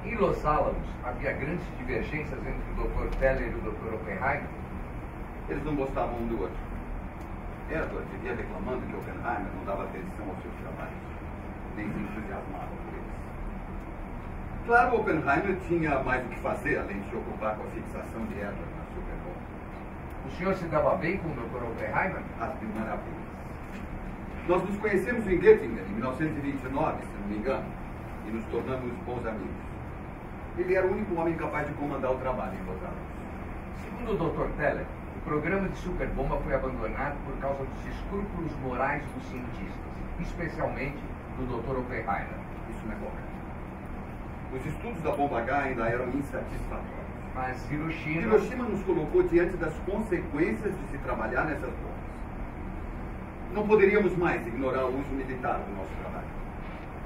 Em Los Alamos, havia grandes divergências entre o Dr. Teller e o Dr. Oppenheimer? Eles não gostavam um do outro. Edward vivia reclamando que Oppenheimer não dava atenção aos seus trabalhos, nem se entusiasmava por eles. Claro, Oppenheimer tinha mais o que fazer, além de se ocupar com a fixação de Edward na superbomba. O senhor se dava bem com o Dr. Oppenheimer? As de maravilhas. Nós nos conhecemos em Göttingen, em 1929, se não me engano, e nos tornamos bons amigos. Ele era o único homem capaz de comandar o trabalho em Los Alamos. Segundo o Dr. Teller, o programa de superbomba foi abandonado por causa dos escrúpulos morais dos cientistas, especialmente do Dr. Oppenheimer. Isso não é correto. Os estudos da bomba H ainda eram insatisfatórios. Mas Hiroshima... Hiroshima nos colocou diante das consequências de se trabalhar nessas bombas. Não poderíamos mais ignorar o uso militar do nosso trabalho.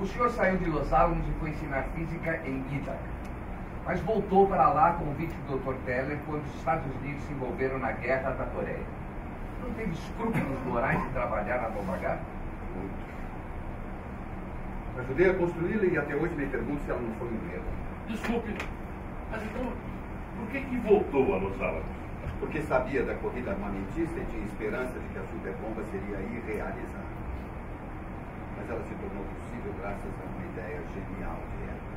O senhor saiu de Los Alamos e foi ensinar física em Ítaca, mas voltou para lá a convite do Dr. Teller quando os Estados Unidos se envolveram na guerra da Coreia. Não teve escrúpulos morais de trabalhar na bomba H? Ajudei a construí-la e até hoje me pergunto se ela não foi um erro. Desculpe, mas então, por que voltou a Los Alamos? Porque sabia da corrida armamentista e tinha esperança de que a superbomba seria irrealizada. Mas ela se tornou possível graças a uma ideia genial de Edward.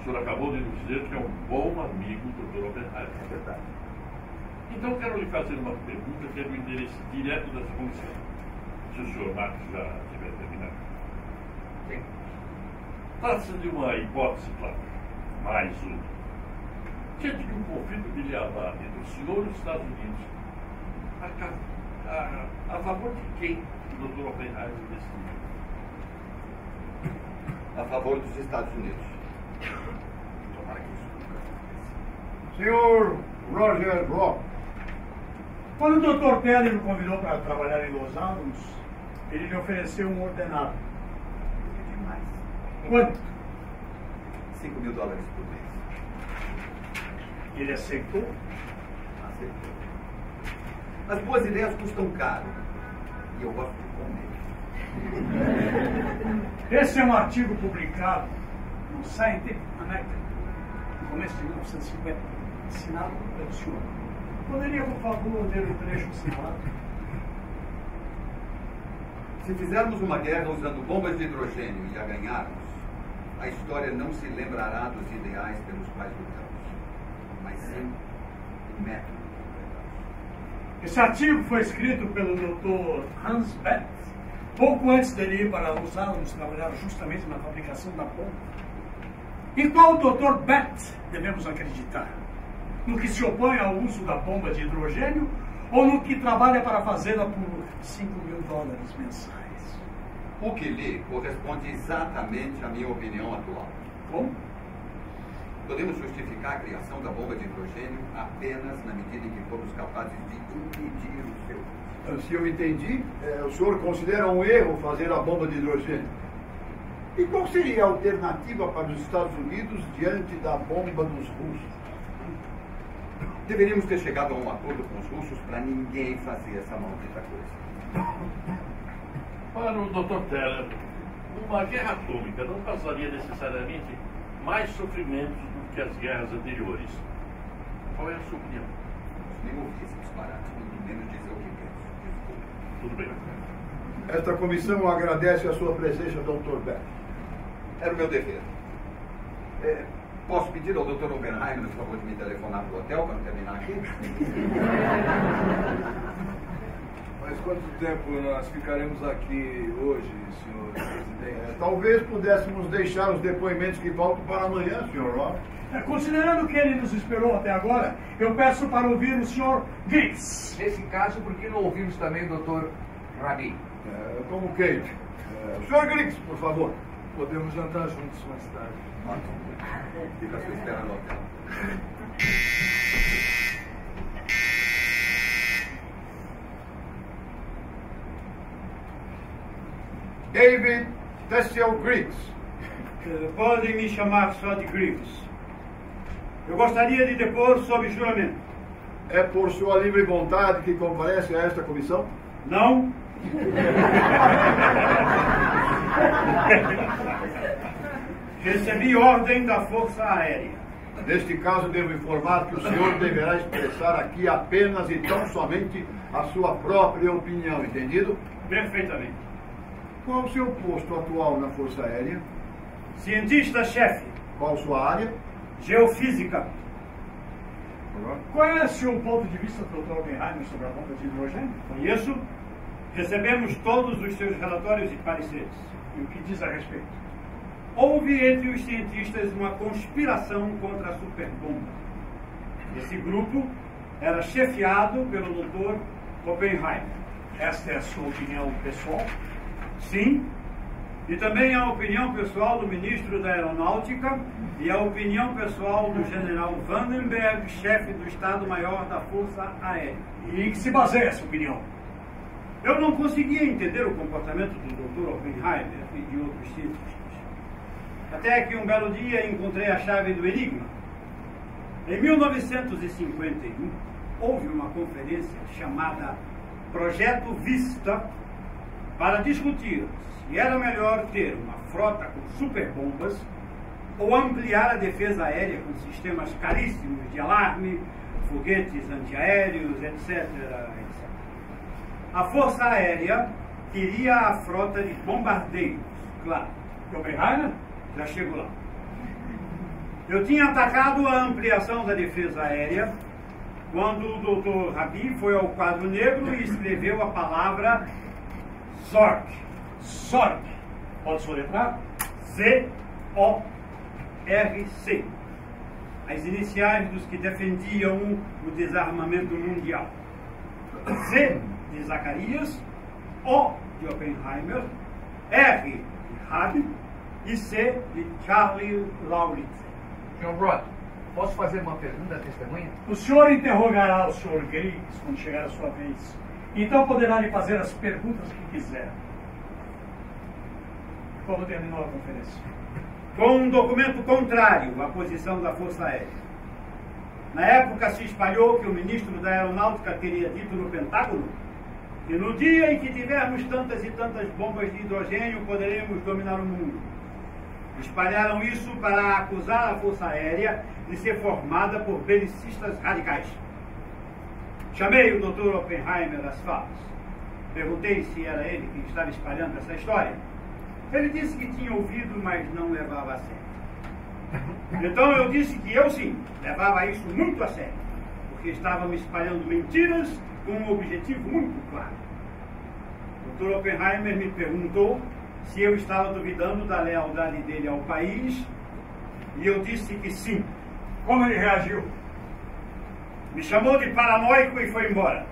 O senhor acabou de nos dizer que é um bom amigo do Dr. Oppenheimer. É verdade. Então quero lhe fazer uma pergunta que é do interesse direto dessa comissão. Se o senhor Marcos já tiver terminado. Sim. Trata-se de uma hipótese, claro. Mais uma. Diante de um conflito militar entre o senhor e os Estados Unidos, a favor de quem o Dr. Oppenheimer decidiu? A favor dos Estados Unidos. Tomara que isso nunca aconteça. Senhor Roger Bloch. Quando o Dr. Pelli me convidou para trabalhar em Los Alamos, ele me ofereceu um ordenado. Demais. Quanto? $5.000 por mês. Ele aceitou? Aceitou. As boas ideias custam caro. E eu gosto de comer. Esse é um artigo publicado no Scientific American, no começo de 1950, assinado pelo senhor. Poderia, por favor, ler o trecho assinalado? Se fizermos uma guerra usando bombas de hidrogênio e a ganharmos, a história não se lembrará dos ideais pelos quais lutamos, mas sim do método. Esse artigo foi escrito pelo Dr. Hans Bethe, pouco antes dele ir para Los Alamos trabalhar justamente na fabricação da bomba. Em qual o Dr. Bethe devemos acreditar? No que se opõe ao uso da bomba de hidrogênio ou no que trabalha para fazê-la por $5.000 mensais? O que li corresponde exatamente à minha opinião atual. Como? Podemos justificar a criação da bomba de hidrogênio apenas na medida em que formos capazes de impedir o seu uso. Se eu entendi, o senhor considera um erro fazer a bomba de hidrogênio. E qual seria a alternativa para os Estados Unidos diante da bomba dos russos? Deveríamos ter chegado a um acordo com os russos para ninguém fazer essa maldita coisa. Para o Dr. Teller, uma guerra atômica não causaria necessariamente mais sofrimentos do que as guerras anteriores. Qual é a sua opinião? Nem ouvi esse disparate, muito menos dizer o que penso. Desculpe. Tudo bem. Esta comissão agradece a sua presença, Dr. Bethe. Era o meu dever. Posso pedir ao Dr. Oppenheimer, por favor, de me telefonar para o hotel para terminar aqui? Mas quanto tempo nós ficaremos aqui hoje, senhor presidente? Talvez pudéssemos deixar os depoimentos que faltam para amanhã, senhor Roth. Considerando que ele nos esperou até agora, eu peço para ouvir o Sr. Griggs. Nesse caso, por que não ouvimos também o Dr. Rabi? Como Kate. Sr. Griggs, por favor. Podemos jantar juntos mais tarde. Fica à sua espera no hotel. David Tessiel Griggs. Podem me chamar só de Griggs. Eu gostaria de depor sob juramento. É por sua livre vontade que comparece a esta comissão? Não. Recebi ordem da Força Aérea. Neste caso, devo informar que o senhor deverá expressar aqui apenas e tão somente a sua própria opinião, entendido? Perfeitamente. Qual o seu posto atual na Força Aérea? Cientista-chefe. Qual sua área? Geofísica. Conhece o ponto de vista do Dr. Oppenheimer sobre a bomba de hidrogênio? Conheço. Recebemos todos os seus relatórios e pareceres. E o que diz a respeito? Houve entre os cientistas uma conspiração contra a superbomba. Esse grupo era chefiado pelo Dr. Oppenheimer. Esta é a sua opinião pessoal? Sim. E também a opinião pessoal do ministro da Aeronáutica e a opinião pessoal do general Vandenberg, chefe do Estado-Maior da Força Aérea. E em que se baseia essa opinião? Eu não conseguia entender o comportamento do Dr. Oppenheimer e de outros cientistas. Até que um belo dia encontrei a chave do enigma. Em 1951, houve uma conferência chamada Projeto Vista, para discutir se era melhor ter uma frota com superbombas ou ampliar a defesa aérea com sistemas caríssimos de alarme, foguetes antiaéreos, etc. A Força Aérea queria a frota de bombardeiros, claro. E Oppenheimer? Já chego lá. Eu tinha atacado a ampliação da defesa aérea quando o Dr. Rabi foi ao quadro negro e escreveu a palavra Zork. Zork. Pode soletrar? Z-O-R-C. As iniciais dos que defendiam o desarmamento mundial. Z de Zacarias, O de Oppenheimer, R de Rabi e C de Charlie Laurits. Sr. Rod, posso fazer uma pergunta à testemunha? O senhor interrogará o Sr. Griggs quando chegar a sua vez. Então poderá lhe fazer as perguntas que quiser. Como terminou a conferência? Com um documento contrário à posição da Força Aérea. Na época se espalhou que o ministro da Aeronáutica teria dito no Pentágono que no dia em que tivermos tantas e tantas bombas de hidrogênio poderemos dominar o mundo. Espalharam isso para acusar a Força Aérea de ser formada por belicistas radicais. Chamei o Dr. Oppenheimer às falas. Perguntei se era ele que estava espalhando essa história. Ele disse que tinha ouvido, mas não levava a sério. Então eu disse que eu sim, levava isso muito a sério, porque estava me espalhando mentiras com um objetivo muito claro. O Dr. Oppenheimer me perguntou se eu estava duvidando da lealdade dele ao país, e eu disse que sim. Como ele reagiu? Me chamou de paranoico e foi embora.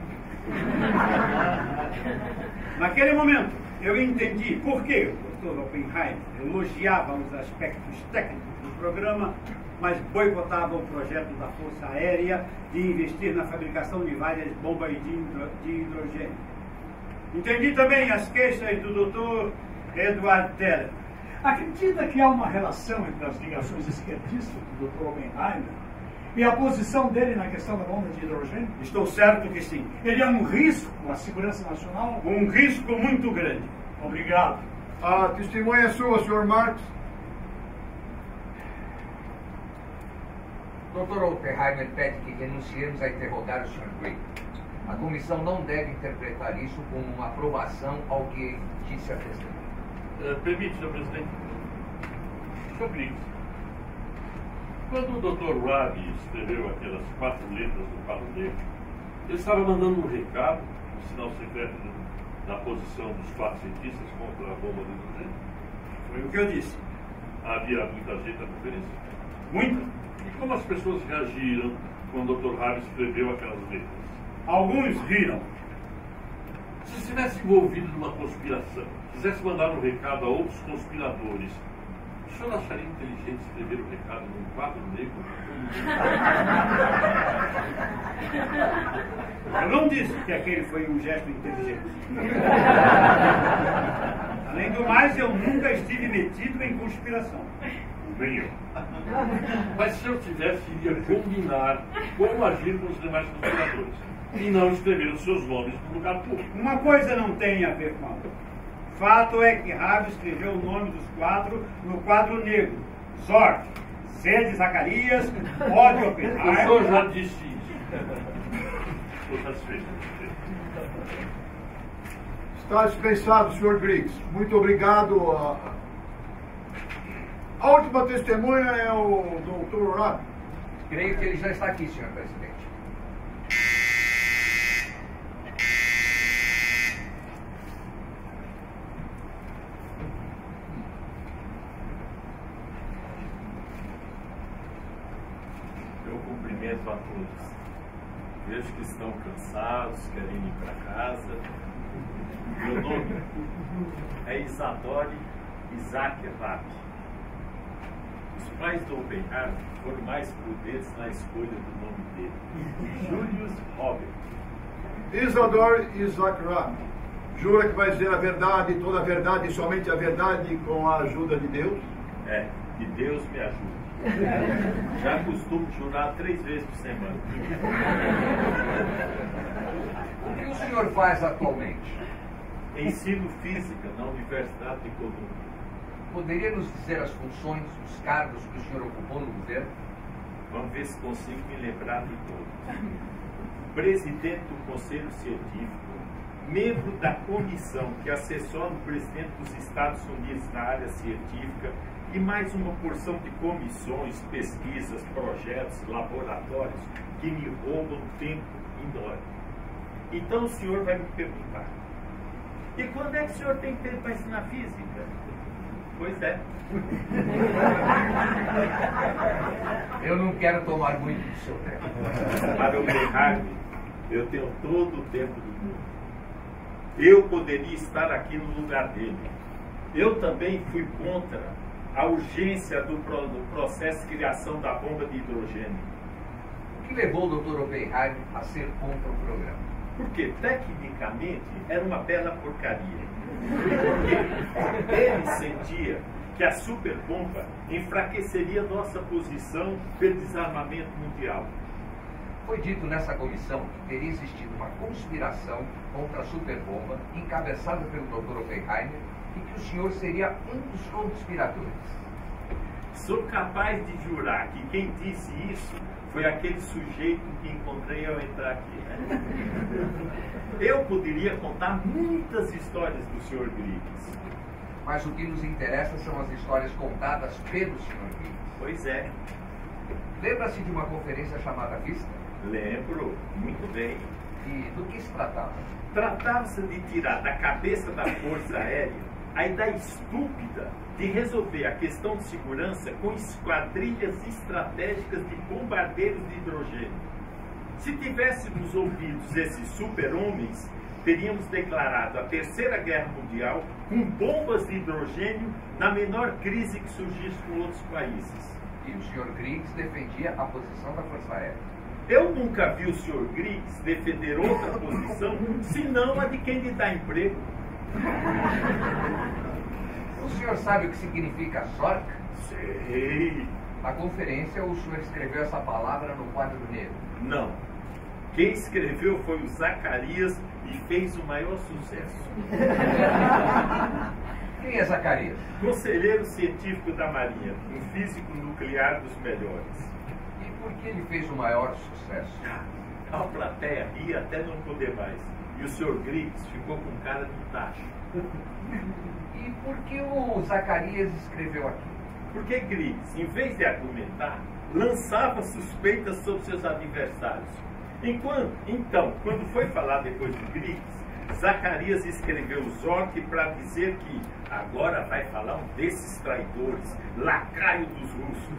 Naquele momento, eu entendi por que o Dr. Oppenheimer elogiava os aspectos técnicos do programa, mas boicotava o projeto da Força Aérea de investir na fabricação de várias bombas de hidrogênio. Entendi também as queixas do Dr. Edward Teller. Acredita que há uma relação entre as ligações esquerdistas do Dr. Oppenheimer e a posição dele na questão da bomba de hidrogênio? Estou certo que sim. Ele é um risco à segurança nacional? Um risco muito grande. Obrigado. A testemunha é sua, Sr. Marx. Dr. Oppenheimer pede que renunciemos a interrogar o Sr. Gray. A comissão não deve interpretar isso como uma aprovação ao que disse a testemunha. Permite, Sr. Presidente. Sr. Griggs, quando o Dr. Rabi escreveu aquelas 4 letras no quadro negro, ele estava mandando um recado, um sinal secreto da posição dos 4 cientistas contra a bomba de hidrogênio? Foi o que eu disse. Havia muita gente na conferência? Muito. E como as pessoas reagiram quando o Dr. Rabi escreveu aquelas letras? Alguns riram. Se estivesse envolvido numa conspiração, quisesse mandar um recado a outros conspiradores, o senhor acharia inteligente escrever o recado num quadro negro? Eu não disse que aquele foi um gesto inteligente. Além do mais, eu nunca estive metido em conspiração. Nem eu. Mas se eu tivesse, iria combinar como agir com os demais conspiradores e não escrever os seus nomes no lugar público. Uma coisa não tem a ver com a outra. Fato é que Rabi escreveu o nome dos 4 no quadro negro. Zork, C de Zacarias, O de Oppenheimer. O senhor já disse isso. Estou satisfeito. Está dispensado, Sr. Griggs. Muito obrigado. A última testemunha é o Dr. Rabi. Creio que ele já está aqui, Sr. Presidente. Eu cumprimento a todos. Vejo que estão cansados, querem ir para casa. Meu nome é Isadore Isaac Rabi. Os pais do Oppenheimer foram mais prudentes na escolha do nome dele. Julius Robert. Isadore Isaac Rabi. Jura que vai dizer a verdade, toda a verdade e somente a verdade com a ajuda de Deus? É, que Deus me ajude. Já costumo jurar 3 vezes por semana. O que o senhor faz atualmente? ensino física na Universidade de Colômbia. Poderia nos dizer as funções, os cargos que o senhor ocupou no governo? Vamos ver se consigo me lembrar de todos. Presidente do Conselho Científico, membro da comissão que assessora o presidente dos Estados Unidos na área científica e mais uma porção de comissões, pesquisas, projetos, laboratórios que me roubam tempo enorme. Então o senhor vai me perguntar, e quando é que o senhor tem tempo para ensinar física? Pois é. Eu não quero tomar muito do seu tempo. Para o Oppenheimer, eu tenho todo o tempo do mundo. Eu poderia estar aqui no lugar dele. Eu também fui contra a urgência do processo de criação da bomba de hidrogênio. O que levou o Dr. Oppenheimer a ser contra o programa? Porque, tecnicamente, era uma bela porcaria. Porque ele sentia que a superbomba enfraqueceria nossa posição pelo desarmamento mundial. Foi dito nessa comissão que teria existido uma conspiração contra a superbomba encabeçada pelo Dr. Oppenheimer e que o senhor seria um dos conspiradores. Sou capaz de jurar que quem disse isso foi aquele sujeito que encontrei ao entrar aqui. Eu poderia contar muitas histórias do Sr. Griggs. Mas o que nos interessa são as histórias contadas pelo Sr. Griggs. Pois é. Lembra-se de uma conferência chamada Vista? Lembro, muito bem. E do que se tratava? Tratava-se de tirar da cabeça da Força Aérea a ideia estúpida de resolver a questão de segurança com esquadrilhas estratégicas de bombardeiros de hidrogênio. Se tivéssemos ouvido esses super-homens, teríamos declarado a Terceira Guerra Mundial com bombas de hidrogênio na menor crise que surgisse com outros países. E o Sr. Griggs defendia a posição da Força Aérea. Eu nunca vi o Sr. Griggs defender outra posição, senão a de quem lhe dá emprego. O senhor sabe o que significa Zork? Sei. Na conferência, o senhor escreveu essa palavra no quadro negro. Não. Quem escreveu foi o Zacarias e fez o maior sucesso. Quem é Zacarias? Conselheiro científico da Marinha, um físico nuclear dos melhores. E por que ele fez o maior sucesso? A plateia ria até não poder mais. E o Sr. Griggs ficou com cara de tacho. E por que o Zacarias escreveu aqui? Porque Griggs, em vez de argumentar, lançava suspeitas sobre seus adversários. Então, quando foi falar depois de Griggs, Zacarias escreveu Zork para dizer que agora vai falar um desses traidores, lacaio dos russos.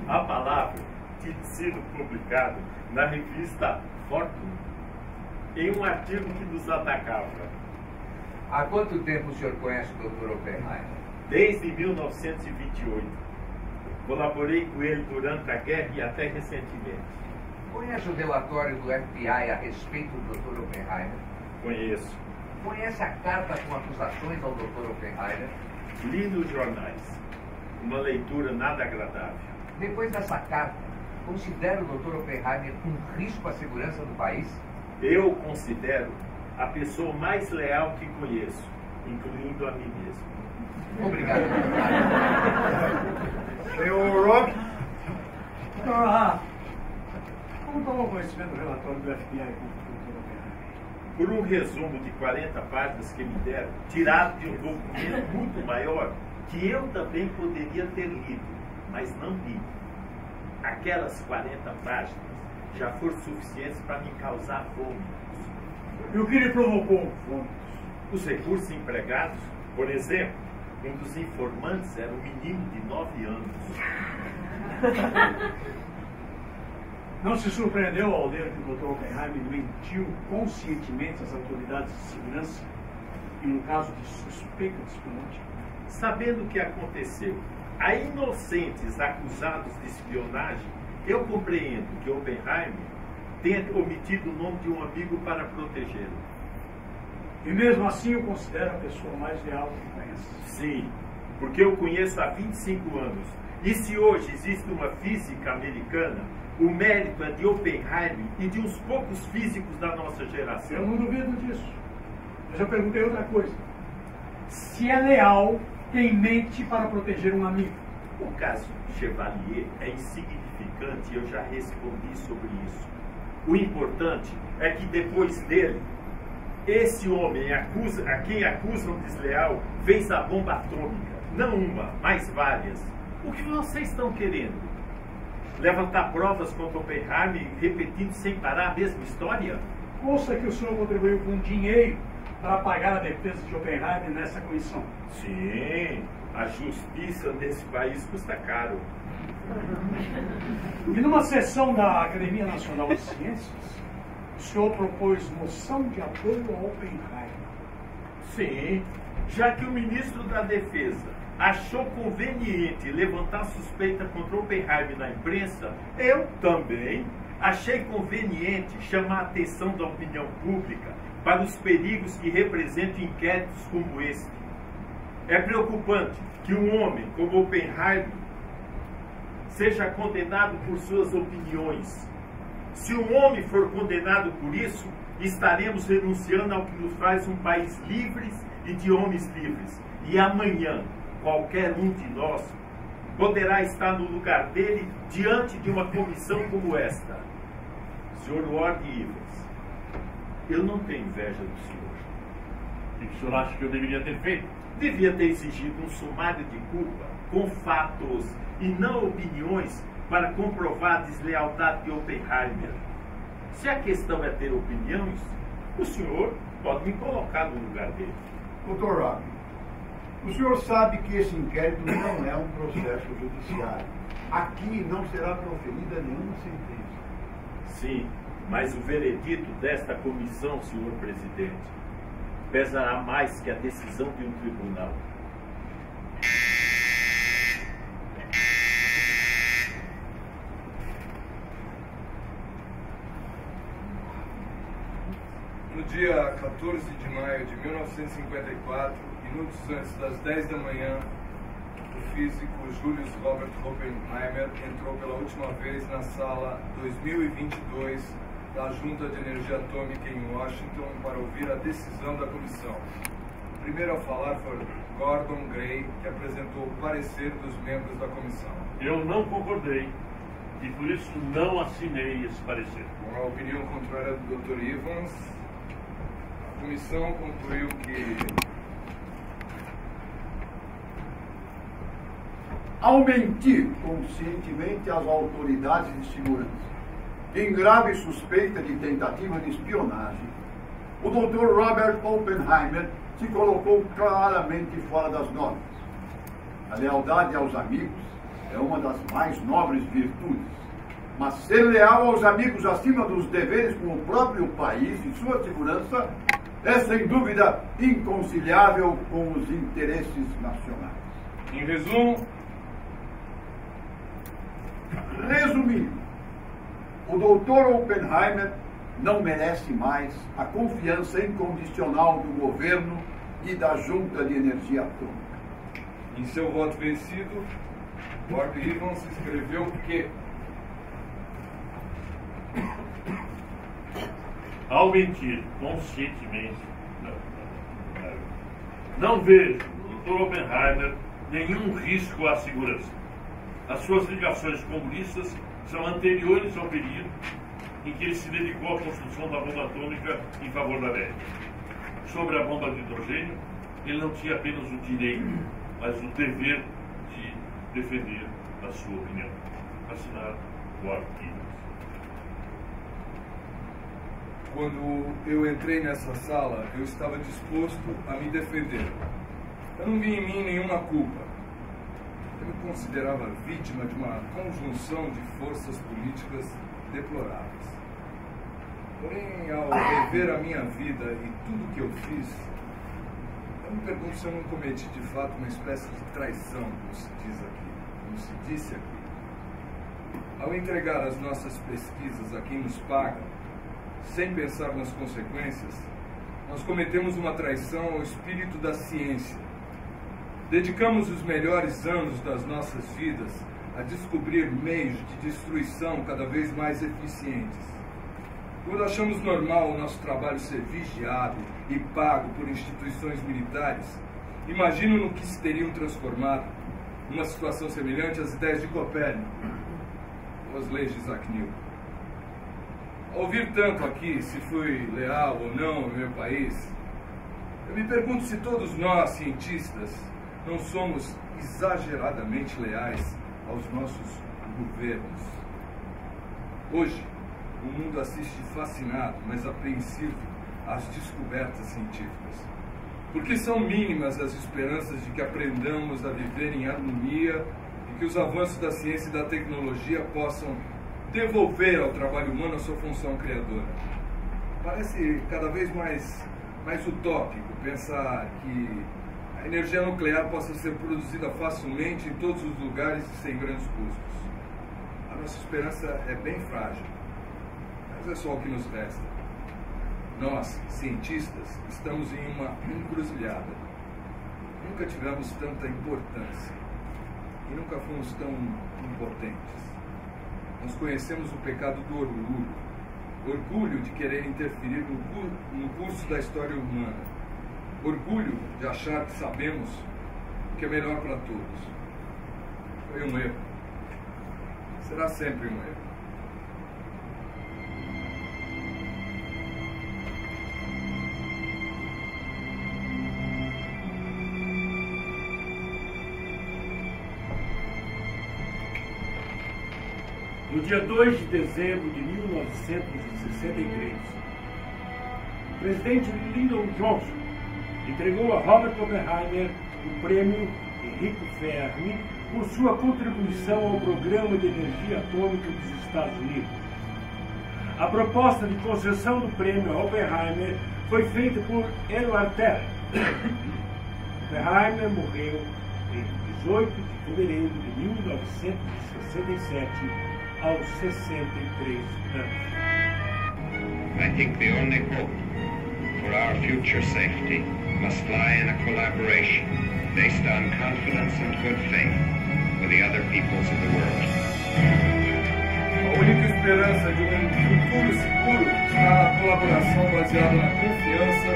A palavra tinha sido publicada na revista Fortune, em um artigo que nos atacava. Há quanto tempo o senhor conhece o Dr. Oppenheimer? Desde 1928. Colaborei com ele durante a guerra e até recentemente. Conhece o relatório do FBI a respeito do Dr. Oppenheimer? Conheço. Conhece a carta com acusações ao Dr. Oppenheimer? Li nos jornais. Uma leitura nada agradável. Depois dessa carta, considera o Dr. Oppenheimer um risco à segurança do país? Eu considero a pessoa mais leal que conheço, incluindo a mim mesmo. Obrigado. Senhor Rock? Como tomou conhecimento do relatório do FBI com o Dr. Oppenheimer? Por um resumo de 40 páginas que me deram, tirado de um documento muito maior, que eu também poderia ter lido, mas não li. Aquelas 40 páginas já foram suficientes para me causar vômitos. E o que lhe provocou vômitos? Os recursos empregados, por exemplo, um dos informantes era um menino de 9 anos. Não se surpreendeu ao ler que o Dr. Oppenheimer mentiu conscientemente às autoridades de segurança e no caso de suspeita de espionagem? Sabendo o que aconteceu a inocentes acusados de espionagem, eu compreendo que Oppenheimer tenha omitido o nome de um amigo para protegê-lo. E mesmo assim o considera a pessoa mais leal que conhece? Sim, porque eu conheço há 25 anos. E se hoje existe uma física americana, o mérito é de Oppenheimer e de uns poucos físicos da nossa geração. Eu não duvido disso. Mas eu perguntei outra coisa. Se é leal, quem mente para proteger um amigo? O caso Chevalier é insignificante e eu já respondi sobre isso. O importante é que depois dele, esse homem a quem acusam de desleal fez a bomba atômica. Não uma, mas várias. O que vocês estão querendo? Levantar provas contra Oppenheimer repetindo sem parar a mesma história? Ouça que o senhor contribuiu com dinheiro para pagar a defesa de Oppenheimer nessa comissão. Sim, a justiça nesse país custa caro. E numa sessão da Academia Nacional de Ciências, o senhor propôs moção de apoio a Oppenheimer. Sim, já que o ministro da Defesa achou conveniente levantar suspeita contra Oppenheimer na imprensa, eu também achei conveniente chamar a atenção da opinião pública para os perigos que representam inquéritos como este. É preocupante que um homem como Oppenheimer seja condenado por suas opiniões. Se um homem for condenado por isso, estaremos renunciando ao que nos faz um país livre e de homens livres. E amanhã, qualquer um de nós poderá estar no lugar dele diante de uma comissão como esta. Sr. Ward Evans, eu não tenho inveja do senhor. O que o senhor acha que eu deveria ter feito? Devia ter exigido um sumário de culpa, com fatos e não opiniões, para comprovar a deslealdade de Oppenheimer. Se a questão é ter opiniões, o senhor pode me colocar no lugar dele. Dr. Robb, o senhor sabe que esse inquérito não é um processo judiciário. Aqui não será proferida nenhuma sentença. Sim, mas o veredito desta comissão, senhor presidente, pesará mais que a decisão de um tribunal. No dia 14 de maio de 1954, minutos antes das 10 da manhã, o físico Julius Robert Oppenheimer entrou pela última vez na sala 2022 da Junta de Energia Atômica em Washington para ouvir a decisão da comissão. O primeiro a falar foi Gordon Gray, que apresentou o parecer dos membros da comissão. Eu não concordei e por isso não assinei esse parecer. Com a opinião contrária do Dr. Evans, a comissão concluiu que ao mentir conscientemente às autoridades de segurança, em grave suspeita de tentativa de espionagem, o Dr. Robert Oppenheimer se colocou claramente fora das normas. A lealdade aos amigos é uma das mais nobres virtudes, mas ser leal aos amigos acima dos deveres com o próprio país e sua segurança é, sem dúvida, inconciliável com os interesses nacionais. Em resumo, resumindo, o Dr. Oppenheimer não merece mais a confiança incondicional do governo e da Junta de Energia Atômica. Em seu voto vencido, Ward Evans escreveu que ao mentir conscientemente, não vejo no Dr. Oppenheimer nenhum risco à segurança. As suas ligações comunistas são anteriores ao período em que ele se dedicou à construção da bomba atômica em favor da América. Sobre a bomba de hidrogênio, ele não tinha apenas o direito, mas o dever de defender a sua opinião. Assinado Ward Evans. Quando eu entrei nessa sala, eu estava disposto a me defender. Eu não vi em mim nenhuma culpa. Eu me considerava vítima de uma conjunção de forças políticas deploráveis. Porém, ao rever a minha vida e tudo que eu fiz, eu me pergunto se eu não cometi de fato uma espécie de traição, como se diz aqui, como se disse aqui. Ao entregar as nossas pesquisas a quem nos paga, sem pensar nas consequências, nós cometemos uma traição ao espírito da ciência. Dedicamos os melhores anos das nossas vidas a descobrir meios de destruição cada vez mais eficientes. Quando achamos normal o nosso trabalho ser vigiado e pago por instituições militares, imagino no que se teriam transformado uma situação semelhante às ideias de Copérnico, ou as leis de Isaac Newton. Ao ouvir tanto aqui se fui leal ou não ao meu país, eu me pergunto se todos nós, cientistas, não somos exageradamente leais aos nossos governos. Hoje, o mundo assiste fascinado, mas apreensivo às descobertas científicas. Porque são mínimas as esperanças de que aprendamos a viver em harmonia e que os avanços da ciência e da tecnologia possam devolver ao trabalho humano a sua função criadora. Parece cada vez mais utópico pensar que a energia nuclear possa ser produzida facilmente em todos os lugares e sem grandes custos. A nossa esperança é bem frágil, mas é só o que nos resta. Nós, cientistas, estamos em uma encruzilhada. Nunca tivemos tanta importância e nunca fomos tão impotentes. Nós conhecemos o pecado do orgulho de querer interferir no curso da história humana, orgulho de achar que sabemos o que é melhor para todos. Foi um erro. Será sempre um erro. No dia 2 de dezembro de 1963, o presidente Lyndon Johnson entregou a Robert Oppenheimer o prêmio Enrico Fermi por sua contribuição ao Programa de Energia Atômica dos Estados Unidos. A proposta de concessão do prêmio a Oppenheimer foi feita por Edward Teller. Oppenheimer morreu em 18 de fevereiro de 1967, aos 63 anos. I think the only hope for our future safety must lie in a collaboration based on confidence and good faith with the other peoples of the world. A única esperança de um futuro seguro está na colaboração baseada na confiança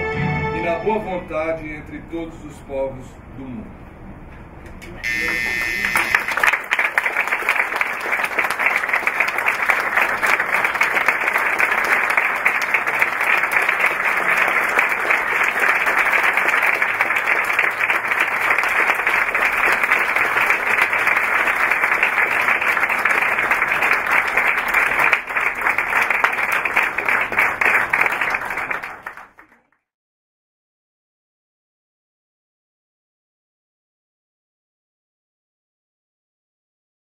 e na boa vontade entre todos os povos do mundo.